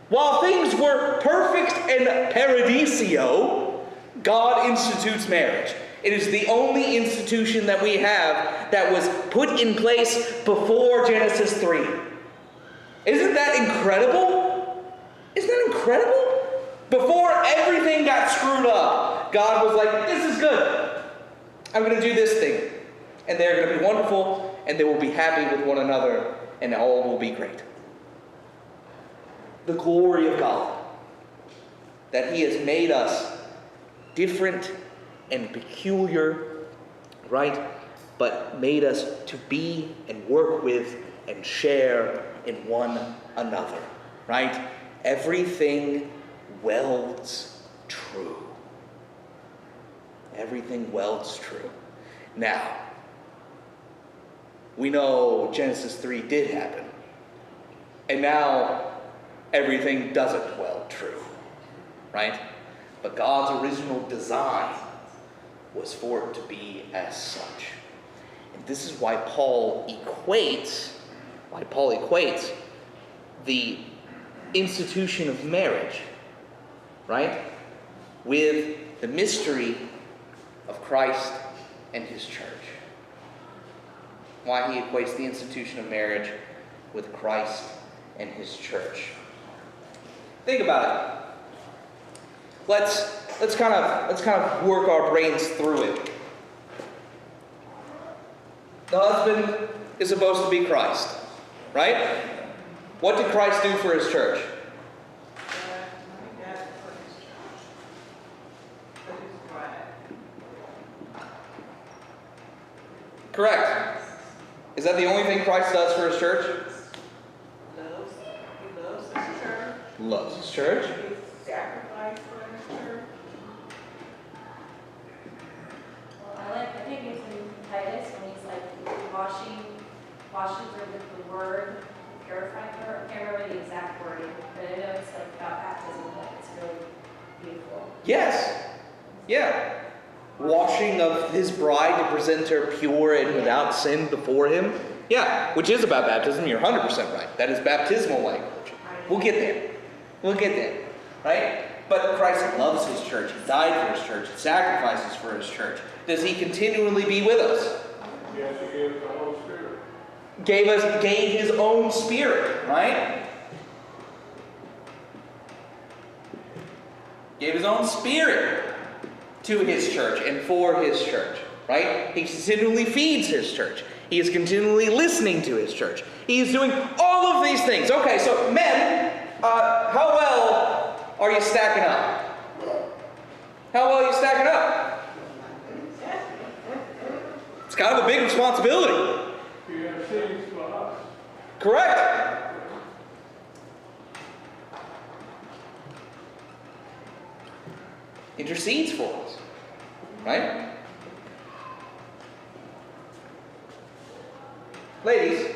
While things were perfect and paradisio, God institutes marriage. It is the only institution that we have that was put in place before Genesis 3. Isn't that incredible? Isn't that incredible? Before everything got screwed up, God was like, this is good. I'm going to do this thing. And they're going to be wonderful, and they will be happy with one another, and all will be great. The glory of God, that He has made us different and peculiar, right? But made us to be and work with and share in one another, right? Everything welds true. Everything welds true. Now, we know Genesis 3 did happen. And now everything doesn't weld true, right? But God's original design was for it to be as such. And this is why Paul equates the institution of marriage, right, with the mystery of Christ and His church. Why he equates the institution of marriage with Christ and His church. Think about it. Let's kind of work our brains through it. The husband is supposed to be Christ, right? What did Christ do for His church? Correct. Is that the only thing Christ does for His church?
He loves his church.
Loves His church.
He sacrificed for his church.
Well, I think it's in Titus when he's like washes her with the word, purifying her. I can't remember the exact wording, but I know it's like about baptism, but it's really beautiful.
Yes. Yeah. Washing of His bride to present her pure and without sin before Him. Yeah, which is about baptism. You're 100% right. That is baptismal language. We'll get there. We'll get there. Right? But Christ loves His church. He died for His church. He sacrifices for His church. Does He continually be with us?
Yes, He gave the Holy Spirit.
Gave His own Spirit, right? Gave His own Spirit to His church and for His church, right? He continually feeds His church. He is continually listening to His church. He is doing all of these things. Okay, so men, how well are you stacking up? How well are you stacking up? It's kind of a big responsibility.
He intercedes for us.
Correct. intercedes for us. Right? Ladies,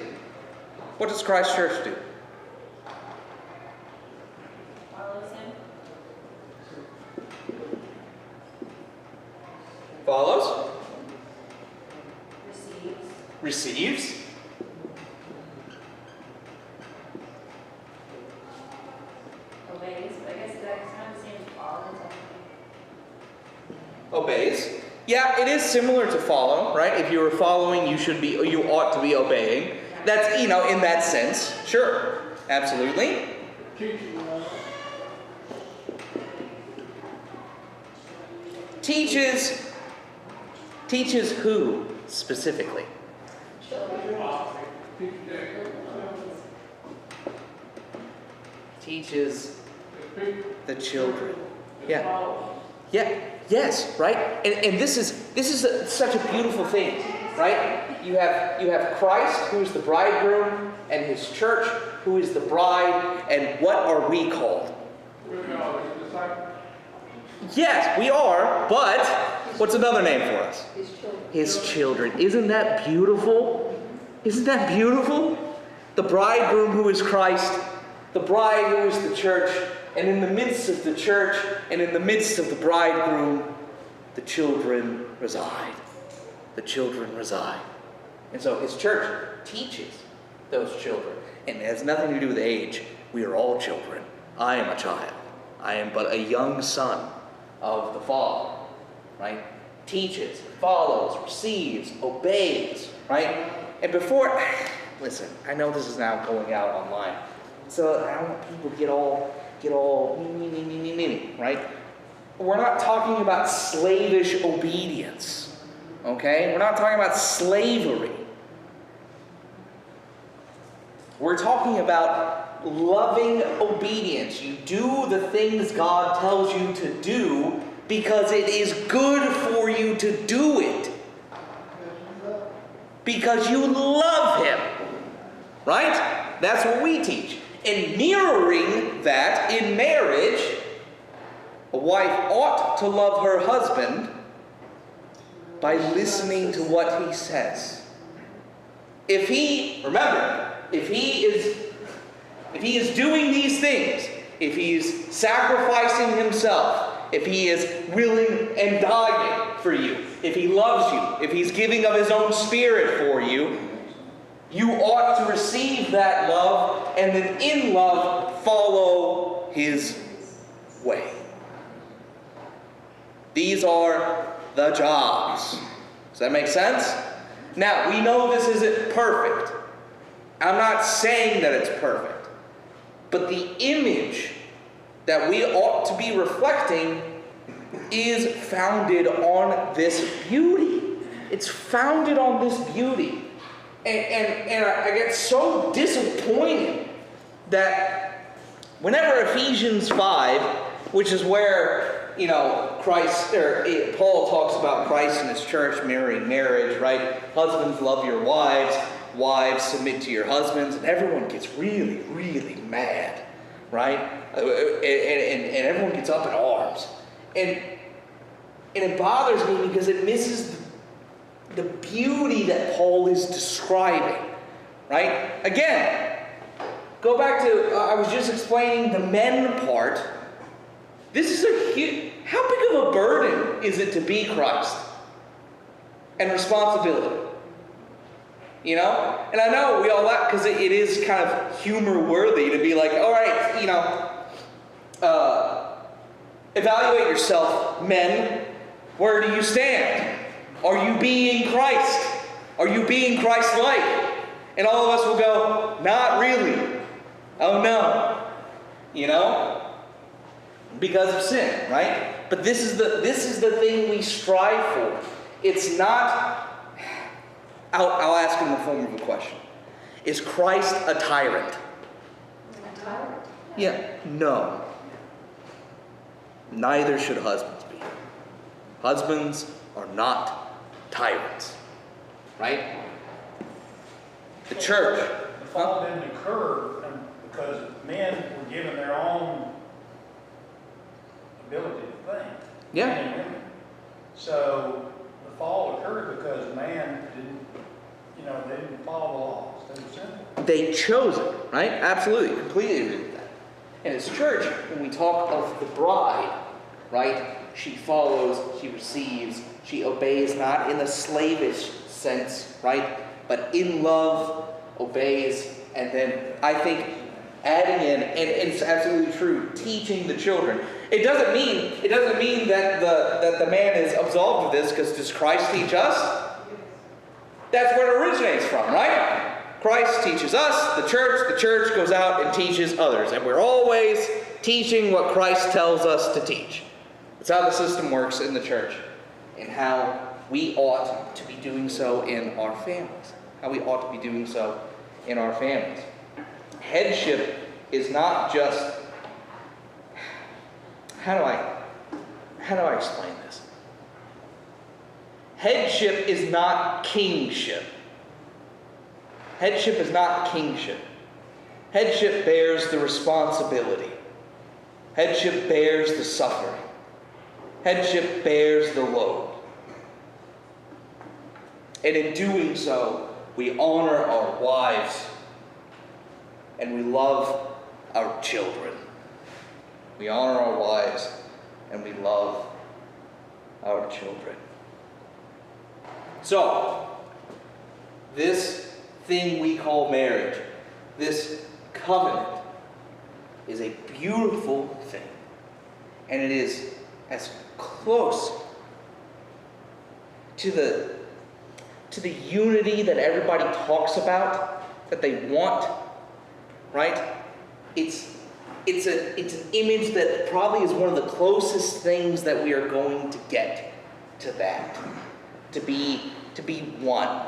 what does Christ Church do?
Follows him.
Follows.
Receives.
Receives.
Obeys. But I guess that's kind of the same as follows.
Obeys. Yeah, it is similar to follow, right? If you were following, you ought to be obeying. That's, in that sense. Sure. Absolutely.
Teaching.
Teaches who specifically? Teaches the children. Yeah. Yeah. Yes. Right. And this is such a beautiful thing, right? You have Christ, who is the bridegroom, and His church, who is the bride. And what are we called? Yes, we are. But what's another name for us?
His children.
His children. Isn't that beautiful? Isn't that beautiful? The bridegroom, who is Christ, the bride, who is the church, and in the midst of the church and in the midst of the bridegroom, the children reside. The children reside. And so His church teaches those children. And it has nothing to do with age. We are all children. I am a child. I am but a young son of the Father. Right? Teaches, follows, receives, obeys. Right? And before, listen, I know this is now going out online. So I don't want people to get all right? We're not talking about slavish obedience. Okay? We're not talking about slavery. We're talking about loving obedience. You do the things God tells you to do because it is good for you to do it. Because you love Him. Right? That's what we teach. And mirroring that in marriage, a wife ought to love her husband by listening to what he says. If he is doing these things, if he is sacrificing himself, if he is willing and dying for you, if he loves you, if he's giving of his own spirit for you, you ought to receive that love and then in love follow his way. These are the jobs. Does that make sense? Now, we know this isn't perfect. I'm not saying that it's perfect. But the image that we ought to be reflecting is founded on this beauty. It's founded on this beauty. And I get so disappointed that whenever Ephesians 5, which is where, Paul talks about Christ and His church mirroring marriage, right? Husbands, love your wives. Wives, submit to your husbands. And everyone gets really, really mad, right? And everyone gets up in arms. And it bothers me because it misses the beauty that Paul is describing, right? Again, go back to, I was just explaining the men part. This is a huge, how big of a burden is it to be Christ? And responsibility. And I know we all laugh because it is kind of humor-worthy to be like, all right, evaluate yourself, men. Where do you stand? Are you being Christ? Are you being Christ-like? And all of us will go, not really. Oh no. Because of sin, right? But this is the thing we strive for. It's not, I'll ask in the form of a question. Is Christ a tyrant?
A tyrant?
Yeah. No. Neither should husbands be. Husbands are not tyrants. Right? The church.
The fall didn't occur because men were given their own ability to think.
Yeah.
men and women. So the fall occurred because man didn't, they didn't follow the laws. They were sinful.
They chose it, right? Absolutely, completely agree with that. And as church, when we talk of the bride, right? She follows, she receives, she obeys, not in the slavish sense, right? But in love, obeys, and then I think adding in, and it's absolutely true, teaching the children. It doesn't mean that the man is absolved of this, because does Christ teach us? That's where it originates from, right? Christ teaches us, the church goes out and teaches others. And we're always teaching what Christ tells us to teach. That's how the system works in the church, and how we ought to be doing so in our families. How we ought to be doing so in our families. Headship is not just, how do I explain this? Headship is not kingship. Headship is not kingship. Headship bears the responsibility. Headship bears the suffering. Headship bears the load. And in doing so, we honor our wives and we love our children. We honor our wives and we love our children. So, this thing we call marriage, this covenant, is a beautiful thing. And it is as close to the unity that everybody talks about, that they want, right? It's an image that probably is one of the closest things that we are going to get to that. To be one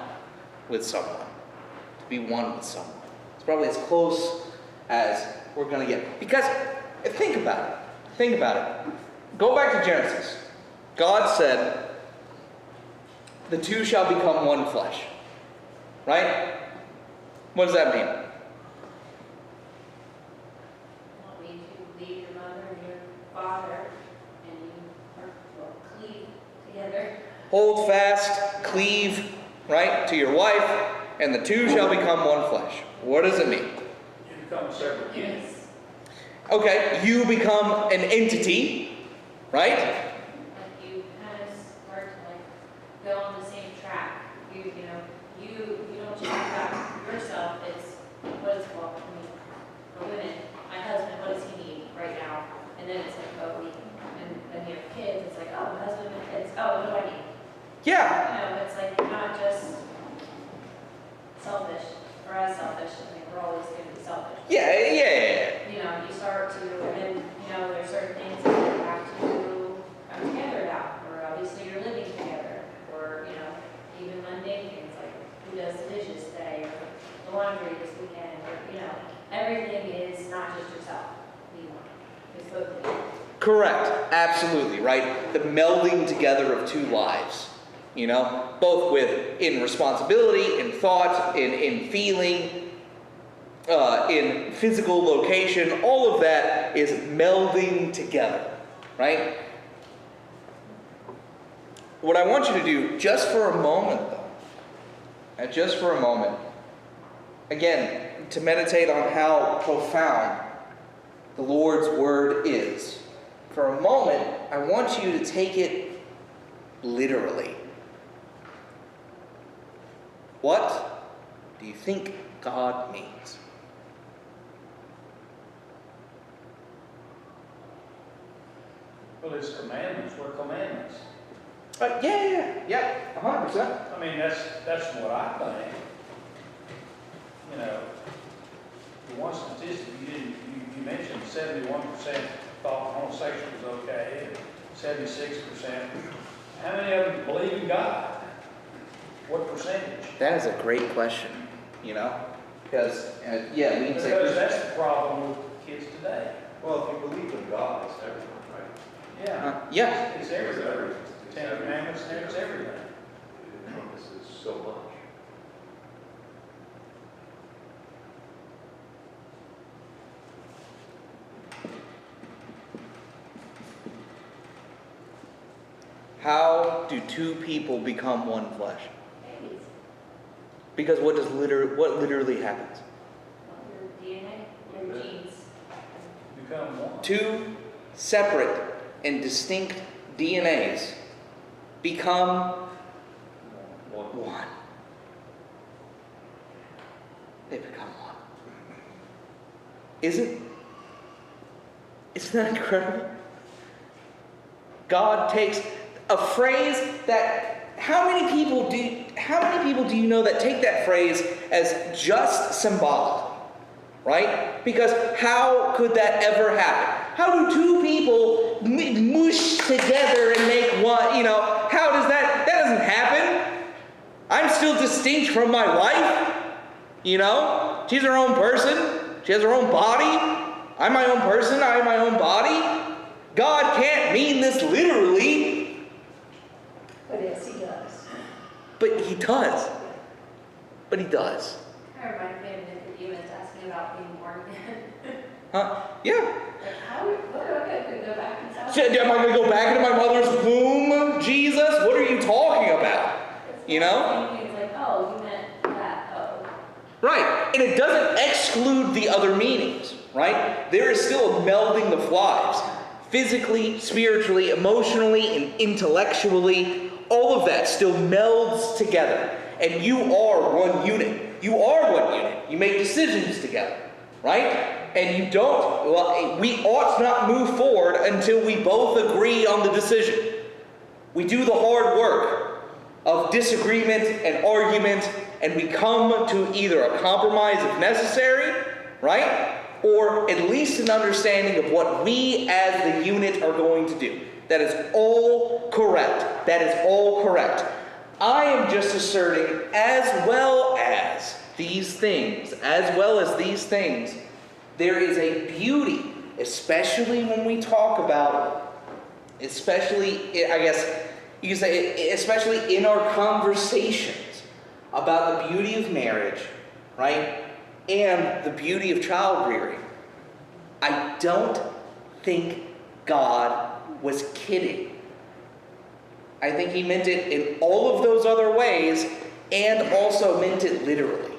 with someone. To be one with someone. It's probably as close as we're going to get. Because, think about it. Think about it. Go back to Genesis. God said, the two shall become one flesh. Right? What does that mean?
Want me to leave your mother and your father, and you cleave together.
Hold fast, cleave, right, to your wife, and the two shall become one flesh. What does it mean?
You become separate units.
Yes.
Okay, you become an entity, right?
Like you kind of start to go on the same track. You don't just about yourself. It's what is for women. My husband, what does he need right now? And then it's like, oh, and then you have kids. It's like, oh, my husband and kids. Oh, what do I need?
Yeah.
It's like not just selfish or as selfish. I mean, we're always going to be selfish.
Yeah.
You start to, and there's certain things that you have to come together about. Or obviously you're living together. Or, even mundane things like who does the dishes today, or the laundry this weekend, or, everything is not just yourself. It's both of you.
Correct. Absolutely, right? The melding together of two lives. Both in responsibility, in thought, in feeling, in physical location, all of that is melding together, right? What I want you to do, just for a moment, again, to meditate on how profound the Lord's Word is. For a moment, I want you to take it literally. What do you think God means?
Well, His commandments were commandments.
Yeah, 100%.
I mean, that's what I think. The one statistic you mentioned, 71% thought homosexual was okay, and 76%. How many of them believe in God? What percentage?
That is a great question, because, we can say
Because that's the problem with kids today.
Well, if you believe in God, it's everyone, right?
Yeah.
yeah.
It's everything. Ten Commandments, it's everything.
It encompasses so much.
How do two people become one flesh?
Babies.
Because what literally happens?
Your DNA, your genes.
Become one.
Two separate and distinct DNAs become one. They become one. Isn't that incredible? God takes a phrase that how many people do you know that take that phrase as just symbolic? Right? Because how could that ever happen? How do two people mush together and make one? How does that doesn't happen. I'm still distinct from my wife. She's her own person. She has her own body. I'm my own person. I have my own body. God can't mean this literally.
But yes, he does.
But he does. But he does.
Kind of reminds me of Nicodemus asking about being born again.
Huh? Yeah.
Like, how? What? Could go back inside?
Am I going to go back into my mother's womb, Jesus? What are you talking about?
It's like, oh, you meant that. Oh.
Right. And it doesn't exclude the other meanings, right? There is still a melding of lives. Physically, spiritually, emotionally, and intellectually. All of that still melds together. And you are one unit. You are one unit. You make decisions together, right? And you don't, we ought not move forward until we both agree on the decision. We do the hard work of disagreement and argument, and we come to either a compromise if necessary, right? Or at least an understanding of what we as the unit are going to do. That is all correct. That is all correct. I am just asserting as well as these things, there is a beauty, especially when we talk about, especially in our conversations about the beauty of marriage, right? And the beauty of child rearing. I don't think God was kidding. I think he meant it in all of those other ways and also meant it literally.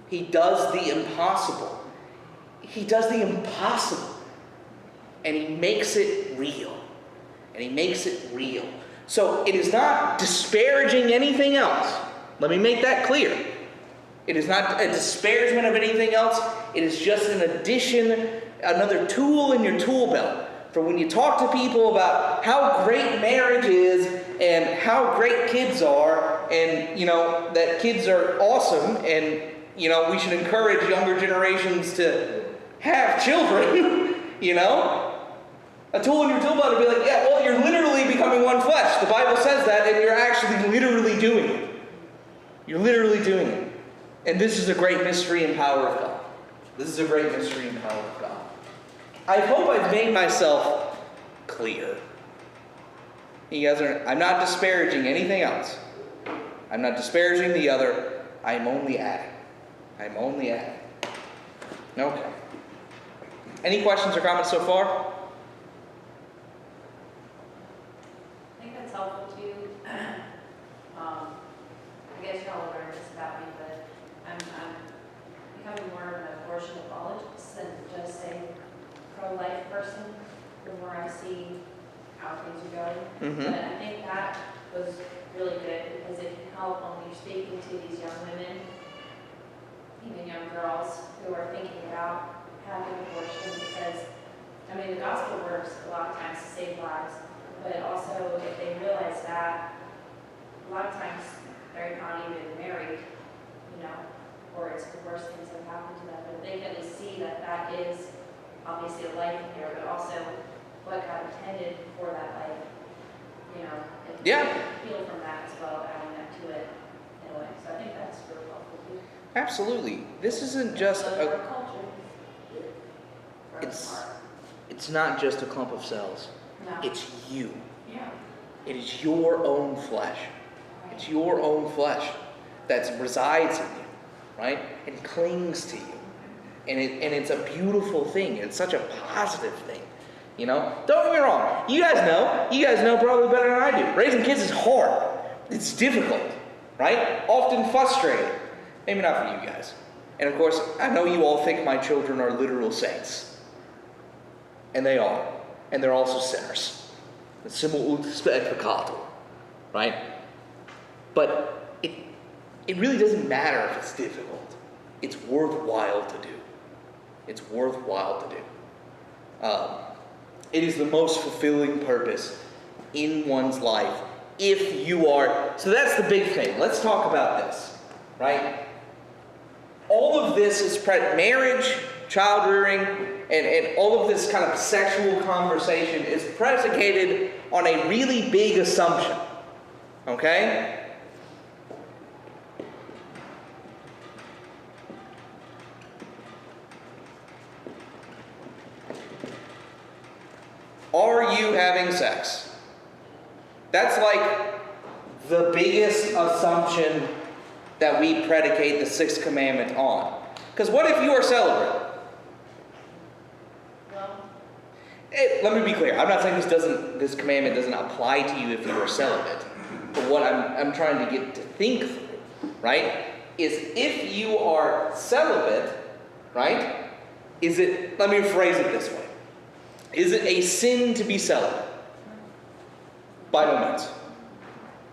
He does the impossible. He does the impossible. And he makes it real. And he makes it real. So it is not disparaging anything else. Let me make that clear. It is not a disparagement of anything else. It is just an addition, another tool in your tool belt. For when you talk to people about how great marriage is and how great kids are, and that kids are awesome, and we should encourage younger generations to have children, a tool in your tool belt to be like, yeah, well, you're literally becoming one flesh. The Bible says that, and you're actually literally doing it. You're literally doing it. And this is a great mystery and power of God. This is a great mystery and power of God. I hope I've made myself clear. I'm not disparaging anything else. I'm not disparaging the other. I'm only adding. Okay. Any questions or comments so far?
I think that's helpful too. I guess y'all will learn this about me, but I'm becoming more of an abortion apologist than just a pro-life person. The more I see how things are going,
Mm-hmm.
but I think that was really good because it can help when you're speaking to these young women, even young girls who are thinking about having an abortion, because the gospel works a lot of times to save lives, but also if they realize that a lot of times they're not even married, or it's the worst things that have happened to them, but they can at least see that that is obviously a life here, but also what God intended for that life, and heal from that as well, adding that to it in a way. So I think that's really helpful too.
Absolutely. This isn't just
For our culture. For
It's-
our-
it's not just a clump of cells.
No.
It's you.
Yeah.
It is your own flesh. It's your own flesh that resides in you, right? And clings to you. And it's a beautiful thing. It's such a positive thing. You know? Don't get me wrong. You guys know probably better than I do. Raising kids is hard. It's difficult, right? Often frustrating. Maybe not for you guys. And of course, I know you all think my children are literal saints. And they are. And they're also sinners. Simul ut spet peccator. Right? But it really doesn't matter if it's difficult. It's worthwhile to do. It's worthwhile to do. It is the most fulfilling purpose in one's life if you are. So that's the big thing. Let's talk about this, right? All of this is marriage, child rearing, and all of this kind of sexual conversation is predicated on a really big assumption. Okay? Are you having sex? That's like the biggest assumption that we predicate the sixth commandment on. Because what if you are celibate? Let me be clear. I'm not saying this commandment doesn't apply to you if you are celibate. But what I'm trying to get to think through, right, is if you are celibate, right, let me phrase it this way. Is it a sin to be celibate? By no means.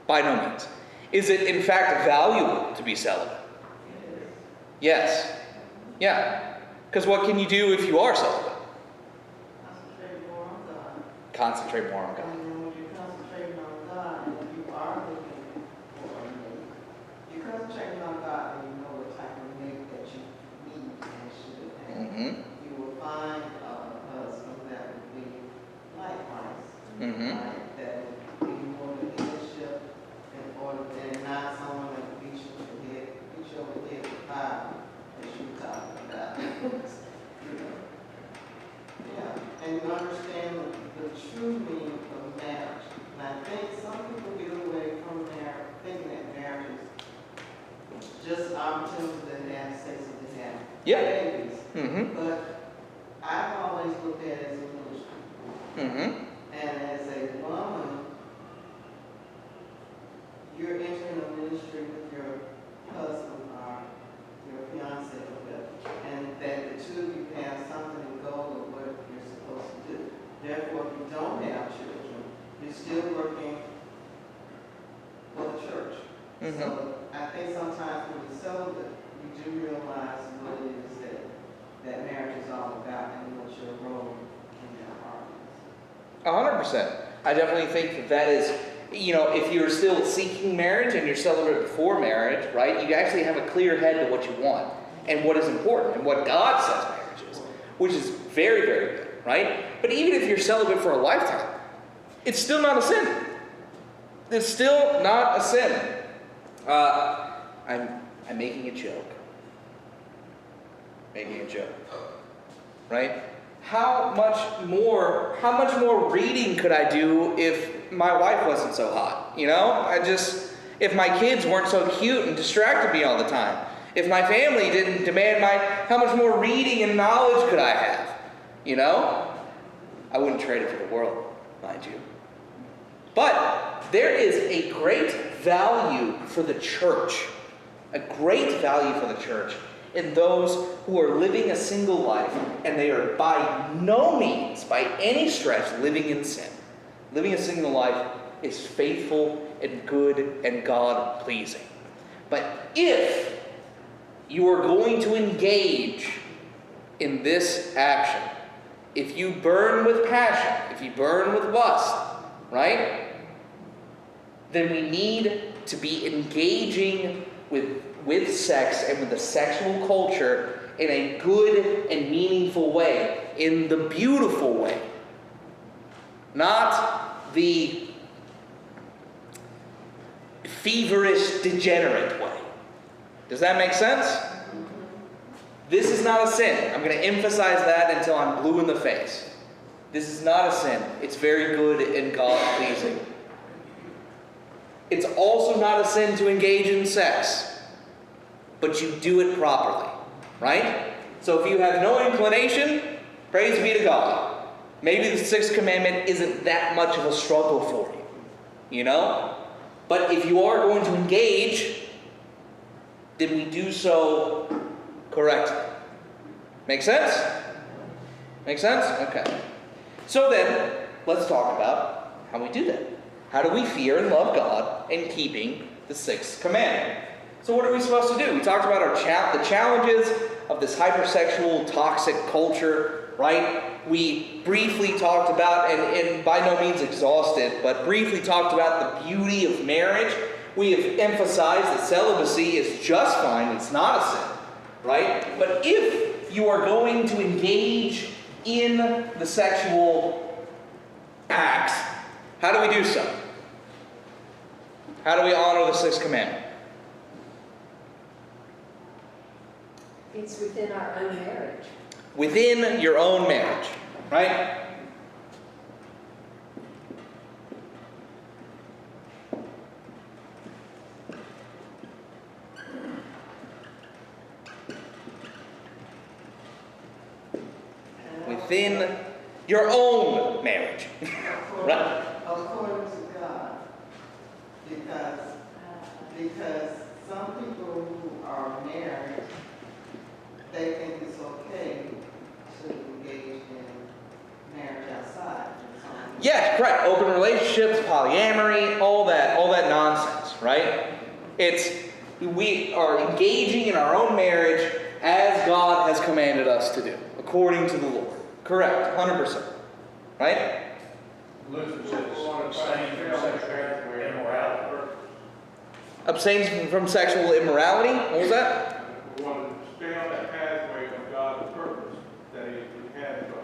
By no means. Is it in fact valuable to be celibate? Yes. Yeah. Because what can you do if you are celibate? Concentrate more on God.
And when you're concentrating on God, and if you are looking for a mate, you're concentrating on God and you know what type of mate that you need and should have.
Mm-hmm.
You will find a husband that will be likewise.
Mm-hmm.
Right? That will give you more leadership in order than not someone that will beat you over the head with fire, as you were talking about. You know? Yeah, and you understand the true meaning of marriage. And I think some people get away from thinking that marriage is just opportunities to have sex and to have babies.
Mm-hmm.
But I've always looked at it as a ministry.
Mm-hmm.
And as a woman, you're entering a ministry with your husband or your fiance or whatever, and that the two of you have something in goal of what you're supposed to do. Therefore, if you don't have children, you're still working for the church.
Mm-hmm.
So I think sometimes when you're celibate, you do realize what it is that marriage is all about and what your role in that heart is.
100%. I definitely think that is, if you're still seeking marriage and you're celibate before marriage, right, you actually have a clear head to what you want and what is important and what God says marriage is, which is very, very good, right? But even if you're celibate for a lifetime, it's still not a sin. It's still not a sin. I'm making a joke. Making a joke. Right? How much more reading could I do if my wife wasn't so hot? If my kids weren't so cute and distracted me all the time. If my family didn't demand how much more reading and knowledge could I have? I wouldn't trade it for the world, mind you. But there is a great value for the church. A great value for the church in those who are living a single life, and they are by no means, by any stretch, living in sin. Living a single life is faithful and good and God-pleasing. But if you are going to engage in this action, if you burn with passion, if you burn with lust, right, then we need to be engaging with sex and with the sexual culture in a good and meaningful way, in the beautiful way, not the feverish, degenerate way. Does that make sense? This is not a sin. I'm going to emphasize that until I'm blue in the face. This is not a sin. It's very good and God-pleasing. It's also not a sin to engage in sex, but you do it properly, right? So if you have no inclination, praise be to God. Maybe the sixth commandment isn't that much of a struggle for you, you know? But if you are going to engage, then we do so correctly. Make sense? Make sense? Okay. So then, let's talk about how we do that. How do we fear and love God in keeping the sixth commandment? So what are we supposed to do? We talked about the challenges of this hypersexual, toxic culture, right? We briefly talked about, and by no means exhausted, but briefly talked about the beauty of marriage. We have emphasized that celibacy is just fine. It's not a sin, right? But if you are going to engage in the sexual acts, how do we do so? How do we honor the sixth commandment?
It's within our own marriage.
Within your own marriage, right? Within your own marriage. Right?
According to God. Because some people who are married, they think it's okay to engage in marriage outside.
Yeah, correct. Open relationships, polyamory, all that nonsense, right? We are engaging in our own marriage as God has commanded us to do, according to the Lord. Correct, 100%. Right?
Luther says abstain from sexual immorality.
Abstain from sexual immorality? What was that?
We want to stay on that pathway of God's purpose that He has for us.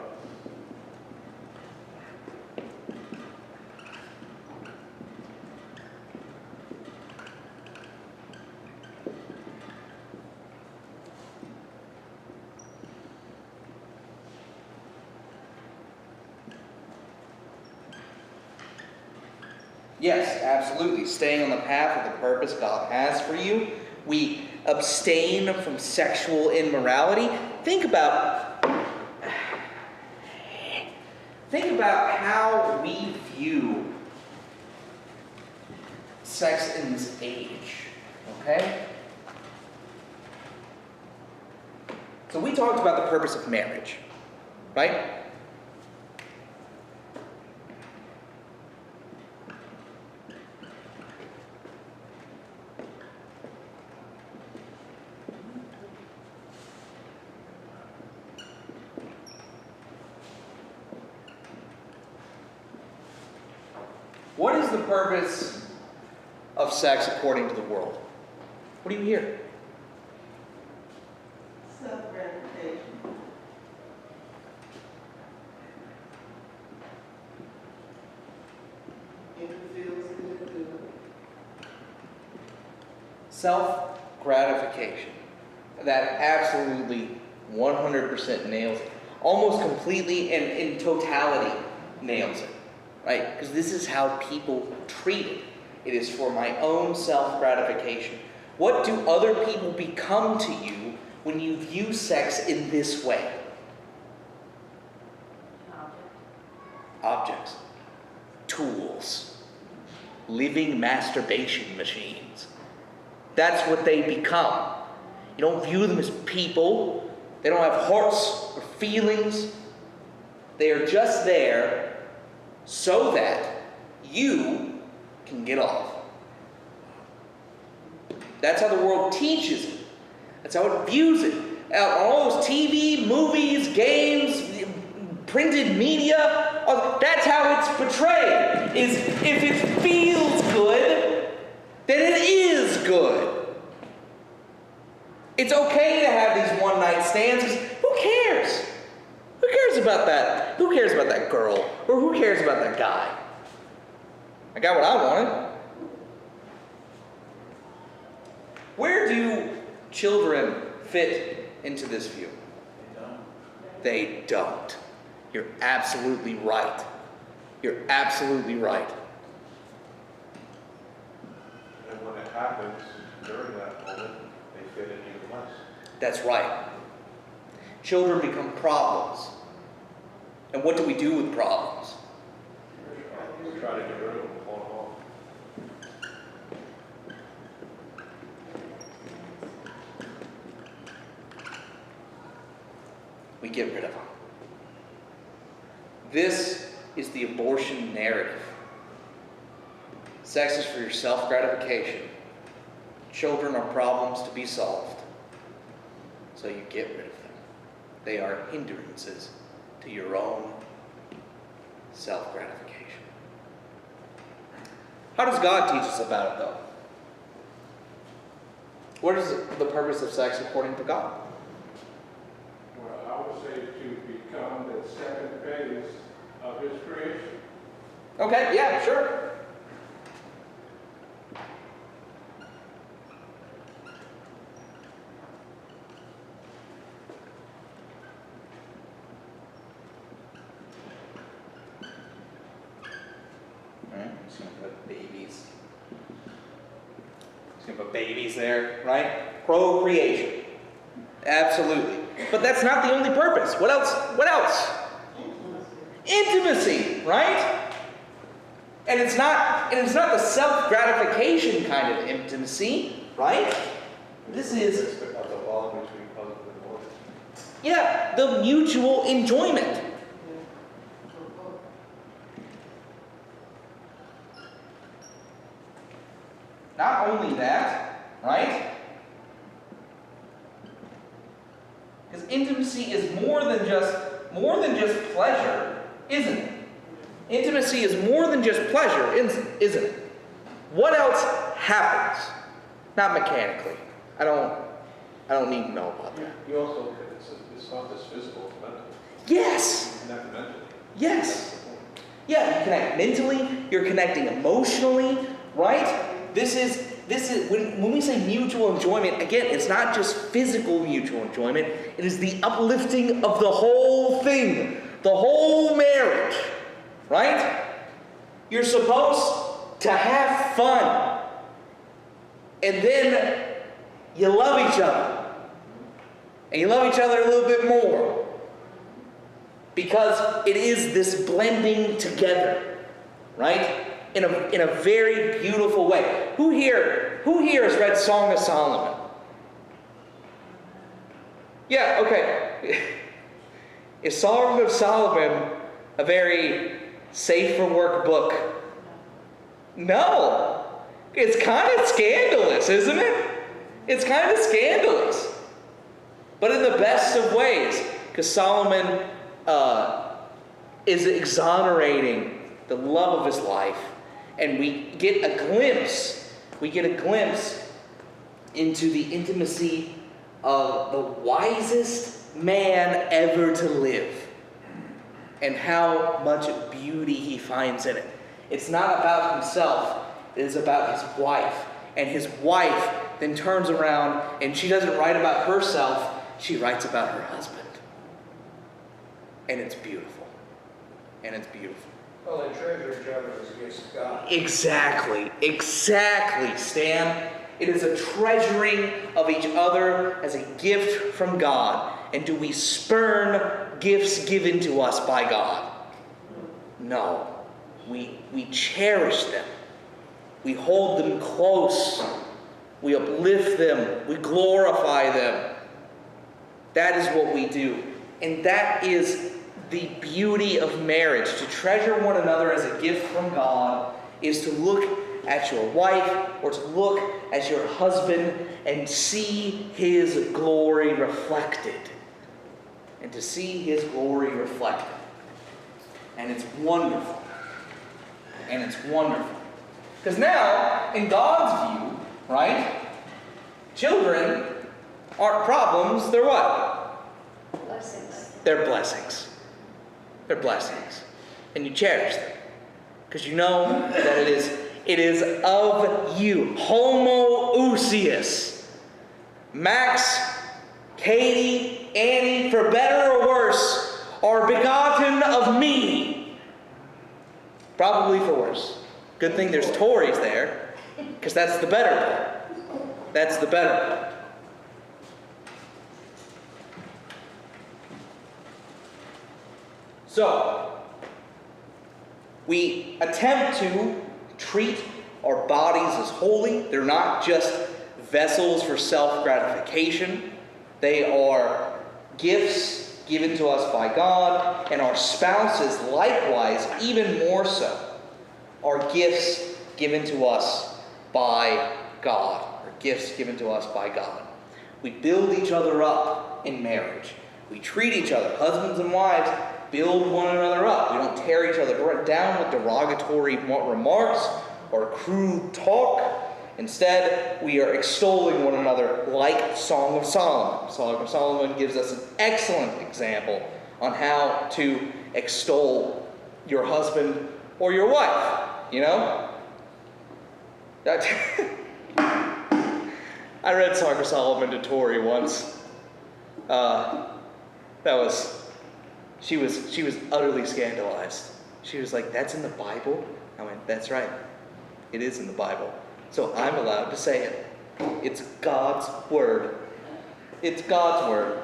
Yes, absolutely. Staying on the path of the purpose God has for you. We abstain from sexual immorality. Think about how we view sex in this age. Okay? So we talked about the purpose of marriage, right? What is the purpose of sex according to the world? What do you hear?
Self-gratification. If it feels good to do it.
Self-gratification. That absolutely 100% nails it. Almost completely and in totality nails it. Right? Because this is how people treat it. It is for my own self-gratification. What do other people become to you when you view sex in this way? Objects. Tools. Living masturbation machines. That's what they become. You don't view them as people. They don't have hearts or feelings. They are just there so that you can get off. That's how the world teaches it. That's how it views it. All those TV, movies, games, printed media, that's how it's portrayed. Is if it feels good, then it is good. It's okay to have these one-night stands. Who cares? Who cares about that? Who cares about that girl? Or who cares about that guy? I got what I wanted. Where do children fit into this view? They don't. You're absolutely right. You're absolutely right.
And when it happens, during that moment, they fit in even less.
That's right. Children become problems. And what do we do with problems?
We try to get rid of them, hold them off.
We get rid of them. This is the abortion narrative. Sex is for your self-gratification. Children are problems to be solved. So you get rid of them. They are hindrances to your own self-gratification. How does God teach us about it, though? What is the purpose of sex according to God?
Well, I would say to become the second phase of his creation.
Okay, yeah, sure. Alright, I'm just going to put babies. Just going to put babies there, right? Procreation. Absolutely. But that's not the only purpose. What else? What else? Intimacy, right? And it's not the self-gratification kind of intimacy, right? This is,
It's the bond between husband and wife.
yeah, the mutual enjoyment. Not only that, right? Because intimacy is more than just pleasure, isn't it? Intimacy is more than just pleasure, isn't it? What else happens? Not mechanically. I don't need to know about that.
You also, it's not just physical, it's mental.
Yes.
You connect mentally.
Yes.
That's the point.
Yeah, you connect mentally, you're connecting emotionally, right? This is when we say mutual enjoyment, again, it's not just physical mutual enjoyment, it is the uplifting of the whole thing, the whole marriage, right? You're supposed to have fun, and then you love each other, and you love each other a little bit more, because it is this blending together, right? In a very beautiful way. Who here has read Song of Solomon? Yeah, okay. Is Song of Solomon a very safe for work book? No. It's kind of scandalous, isn't it? It's kind of scandalous. But in the best of ways, because Solomon is exonerating the love of his life. And we get a glimpse into the intimacy of the wisest man ever to live. And how much beauty he finds in it. It's not about himself, it is about his wife. And his wife then turns around and she doesn't write about herself, she writes about her husband. And it's beautiful. And it's beautiful.
Well, they treasure each other as gifts of God.
Exactly, Stan. It is a treasuring of each other as a gift from God. And do we spurn gifts given to us by God? No. We cherish them. We hold them close. We uplift them. We glorify them. That is what we do. And that is the beauty of marriage. To treasure one another as a gift from God is to look at your wife or to look at your husband and see his glory reflected. And to see his glory reflected. And it's wonderful. And it's wonderful. Because now, in God's view, right, children aren't problems, they're what?
Blessings.
They're blessings. They're blessings. And you cherish them. Because you know that it is of you. Homoousios. Max, Katie, Annie, for better or worse, are begotten of me. Probably for worse. Good thing there's Tories there, because that's the better part. That's the better part. So, we attempt to treat our bodies as holy. They're not just vessels for self-gratification. They are gifts given to us by God, and our spouses likewise, even more so, are gifts given to us by God. Are gifts given to us by God. We build each other up in marriage. We treat each other, husbands and wives, build one another up. We don't tear each other down with derogatory remarks or crude talk. Instead, we are extolling one another like Song of Solomon. Song of Solomon gives us an excellent example on how to extol your husband or your wife. You know? I read Song of Solomon to Tori once. She was utterly scandalized. She was like, "That's in the Bible?" I went, "That's right. It is in the Bible. So I'm allowed to say it. It's God's word." It's God's word.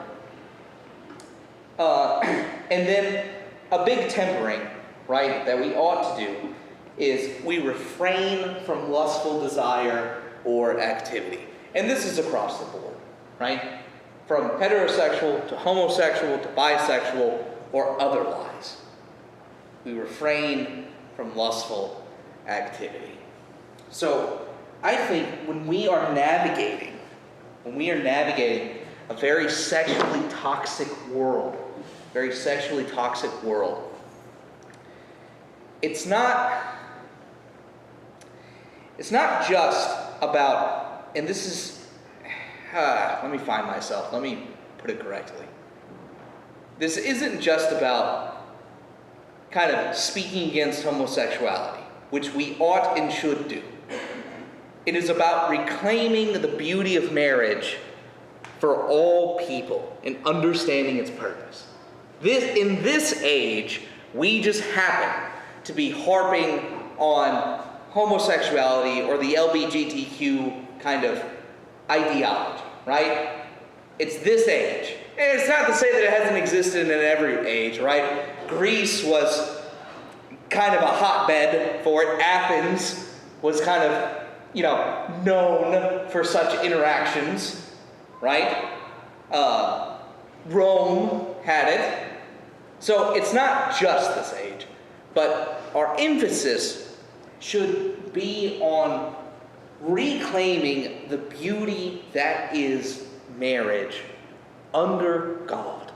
And then a big tempering, right, that we ought to do is we refrain from lustful desire or activity. And this is across the board, right? From heterosexual to homosexual to bisexual or otherwise. We refrain from lustful activity. So I think when we are navigating a very sexually toxic world, it's not just about, and this is, let me find myself, let me put it correctly. This isn't just about kind of speaking against homosexuality, which we ought and should do. It is about reclaiming the beauty of marriage for all people and understanding its purpose. In this age, we just happen to be harping on homosexuality or the LGBTQ kind of ideology, right? It's this age. And it's not to say that it hasn't existed in every age, right? Greece was kind of a hotbed for it. Athens was kind of, known for such interactions, right? Rome had it. So it's not just this age, but our emphasis should be on reclaiming the beauty that is marriage under God.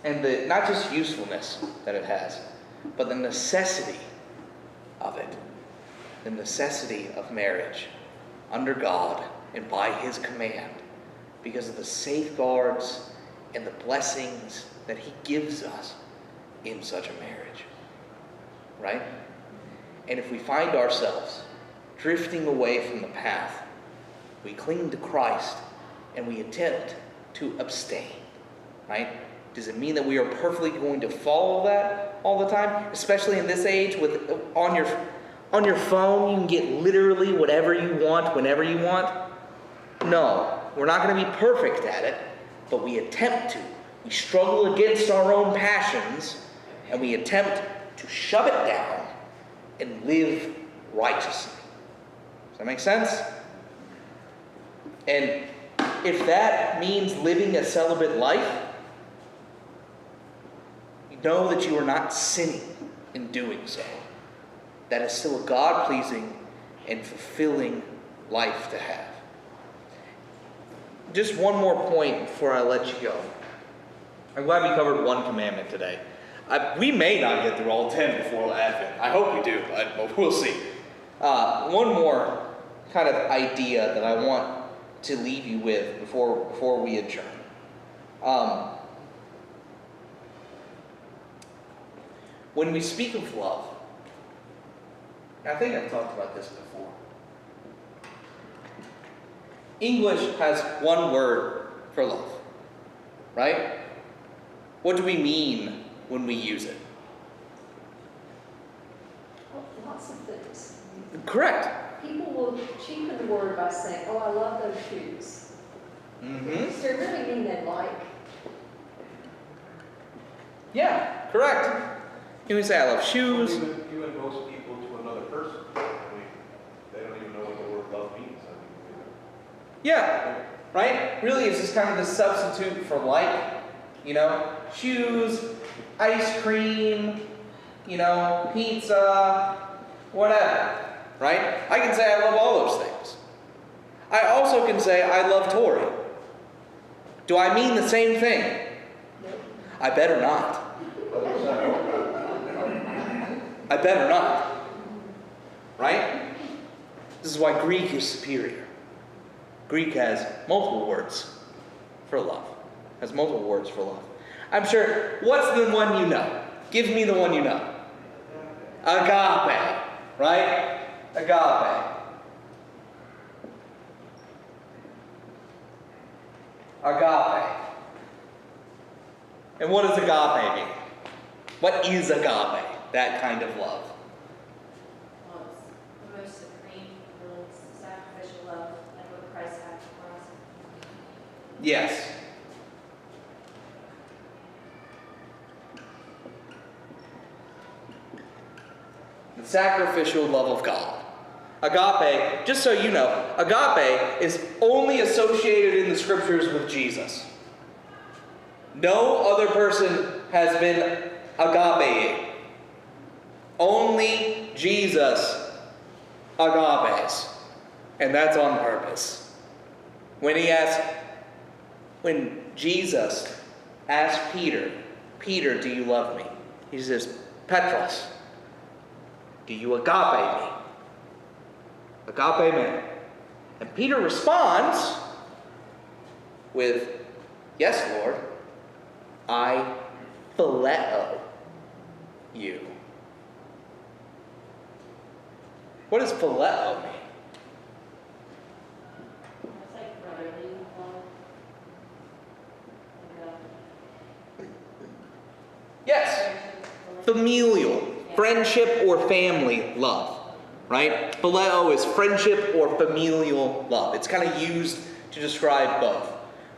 And the not just usefulness that it has, but the necessity of it. The necessity of marriage under God and by His command, because of the safeguards and the blessings that He gives us in such a marriage. Right? And if we find ourselves drifting away from the path, we cling to Christ and we attempt to abstain. Right? Does it mean that we are perfectly going to follow that all the time? Especially in this age, with on your phone, you can get literally whatever you want, whenever you want. No, we're not going to be perfect at it, but we attempt to. We struggle against our own passions, and we attempt to shove it down and live righteously. Does that make sense? And if that means living a celibate life, know that you are not sinning in doing so. That is still a God-pleasing and fulfilling life to have. Just one more point before I let you go. I'm glad we covered one commandment today. We may not get through all 10 before Advent. I hope we do, but we'll see. One more kind of idea that I want to leave you with before we adjourn. When we speak of love, I think I've talked about this before. English has one word for love, right? What do we mean when we use it?
Lots of things.
Correct.
People will cheapen the word by saying, "Oh, I love those shoes."
Mm-hmm.
Does they really mean they like
Yeah, correct. You can say I love shoes.
Even most people to another person. I mean, they don't even know what the word love means. I mean,
Yeah, right? Really, it's just kind of the substitute for like. You know, shoes, ice cream, you know, pizza, whatever. Right? I can say I love all those things. I also can say I love Tori. Do I mean the same thing? I better not. I better not. Right? This is why Greek is superior. Greek has multiple words for love. Has multiple words for love. I'm sure, what's the one you know? Give me the one you know. Agape. Right? Agape. Agape. And what does agape mean? What is agape? That kind of love.
Well, it's the most supreme, really sacrificial love, like what Christ had for us.
Yes. The sacrificial love of God. Agape, just so you know, agape is only associated in the scriptures with Jesus. No other person has been agape. Only Jesus agapes. And that's on purpose. When Jesus asked Peter, Peter, do you love me? He says, Petros, do you agape me? Agape me. And Peter responds with, yes, Lord, I phileo you. What does phileo mean?
It's like brotherly love.
Yes. Familial. Friendship or family love. Right? Phileo is friendship or familial love. It's kind of used to describe both.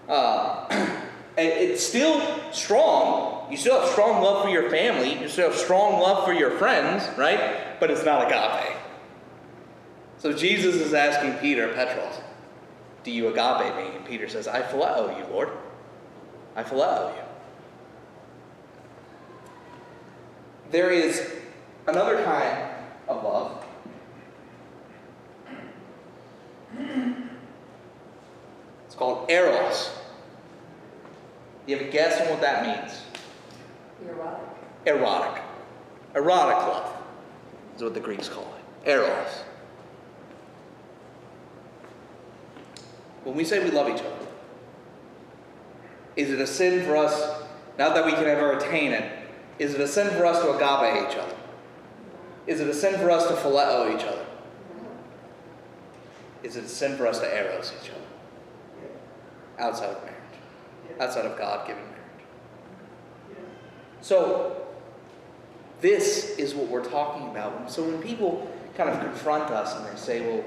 And it's still strong. You still have strong love for your family. You still have strong love for your friends, right? But it's not agape. So Jesus is asking Peter, Petros, do you agape me? And Peter says, I phileo you, Lord. I phileo you. There is another kind of love. It's called eros. Do you have a guess on what that means?
Erotic.
Erotic. Erotic love is what the Greeks call it. Eros. When we say we love each other, is it a sin for us, not that we can ever attain it, is it a sin for us to agape each other? Is it a sin for us to phileo each other? Is it a sin for us to eros each other? Outside of marriage. Outside of God-given marriage. So, this is what we're talking about. So when people kind of confront us and they say, well,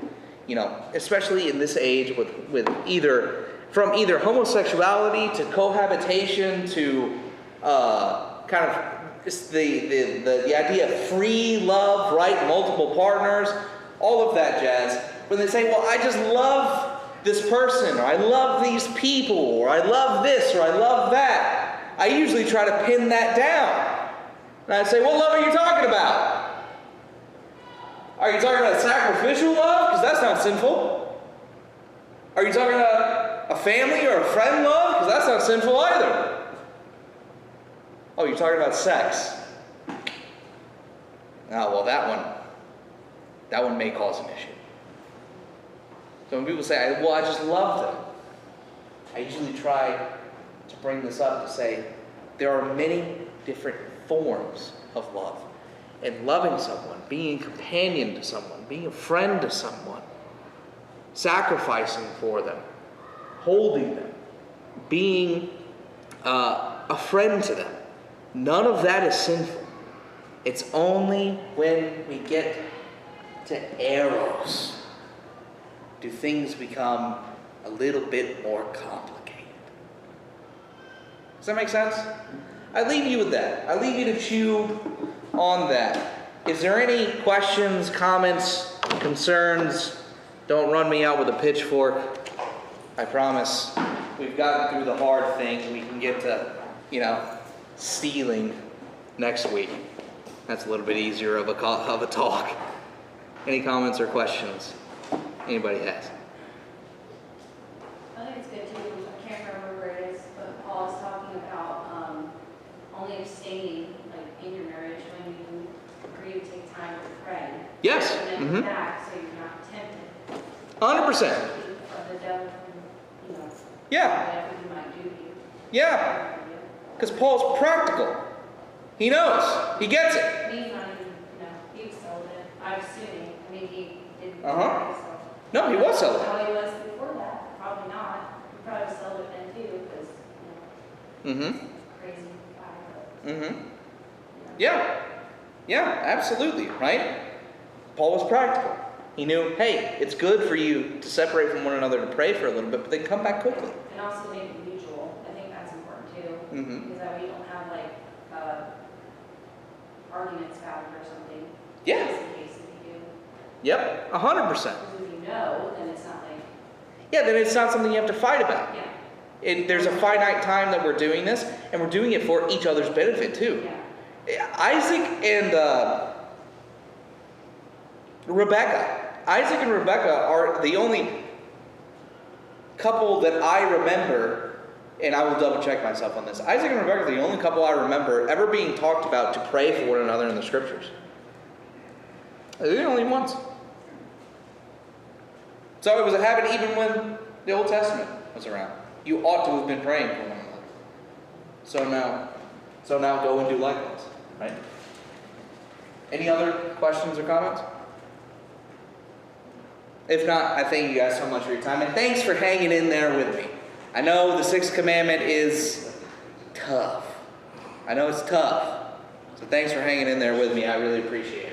you know, especially in this age with either homosexuality to cohabitation to kind of it's the idea of free love, right? Multiple partners, all of that jazz. When they say, well, I just love this person, or I love these people, or I love this, or I love that, I usually try to pin that down. And I say, what love are you talking about? Are you talking about sacrificial love? Because that's not sinful. Are you talking about a family or a friend love? Because that's not sinful either. Oh, you're talking about sex. Oh, well, that one may cause an issue. So when people say, well, I just love them, I usually try to bring this up to say, there are many different forms of love. And loving someone, being a companion to someone, being a friend to someone, sacrificing for them, holding them, being a friend to them. None of that is sinful. It's only when we get to eros do things become a little bit more complicated. Does that make sense? I leave you with that. I leave you to chew on that. Is there any questions, comments, concerns? Don't run me out with a pitchfork. I promise we've gotten through the hard thing. We can get to, stealing next week. That's a little bit easier of a talk. Any comments or questions anybody has?
I think it's good too, I can't remember where it is, but Paul's talking about only abstaining, like in your marriage, when you agree to take time to pray.
Yes.
And then come back, so you're not tempted.
100%.
Of the devil from,
Yeah.
whatever he might do to you.
Yeah. Because Paul's practical. He knows. He gets it.
He's not even, he was celibate, I'm assuming, he didn't.
Uh-huh.
So.
No, he was celibate.
How he was before that, probably not. He probably was celibate then too, because,
Mm-hmm.
crazy guy.
Mm-hmm. Yeah. Yeah, absolutely, right? Paul was practical. He knew, hey, it's good for you to separate from one another to pray for a little bit, but then come back quickly.
And also make it mutual. I think that's important too.
Mm-hmm.
Because that way you don't have arguments about it or something.
Yeah.
Just in case if you do.
Yep, 100%.
Because if you know, then it's not like,
Yeah, then it's not something you have to fight about.
yeah.
There's a finite time that we're doing this, and we're doing it for each other's benefit too.
Yeah.
Isaac and Rebecca are the only couple that I remember, and I will double check myself on this. Isaac and Rebecca are the only couple I remember ever being talked about to pray for one another in the scriptures. They're the only ones. So it was a habit even when the Old Testament was around. You ought to have been praying for one another. So now go and do likewise, right? Any other questions or comments? If not, I thank you guys so much for your time, and thanks for hanging in there with me. I know the sixth commandment is tough. I know it's tough. So thanks for hanging in there with me. I really appreciate it.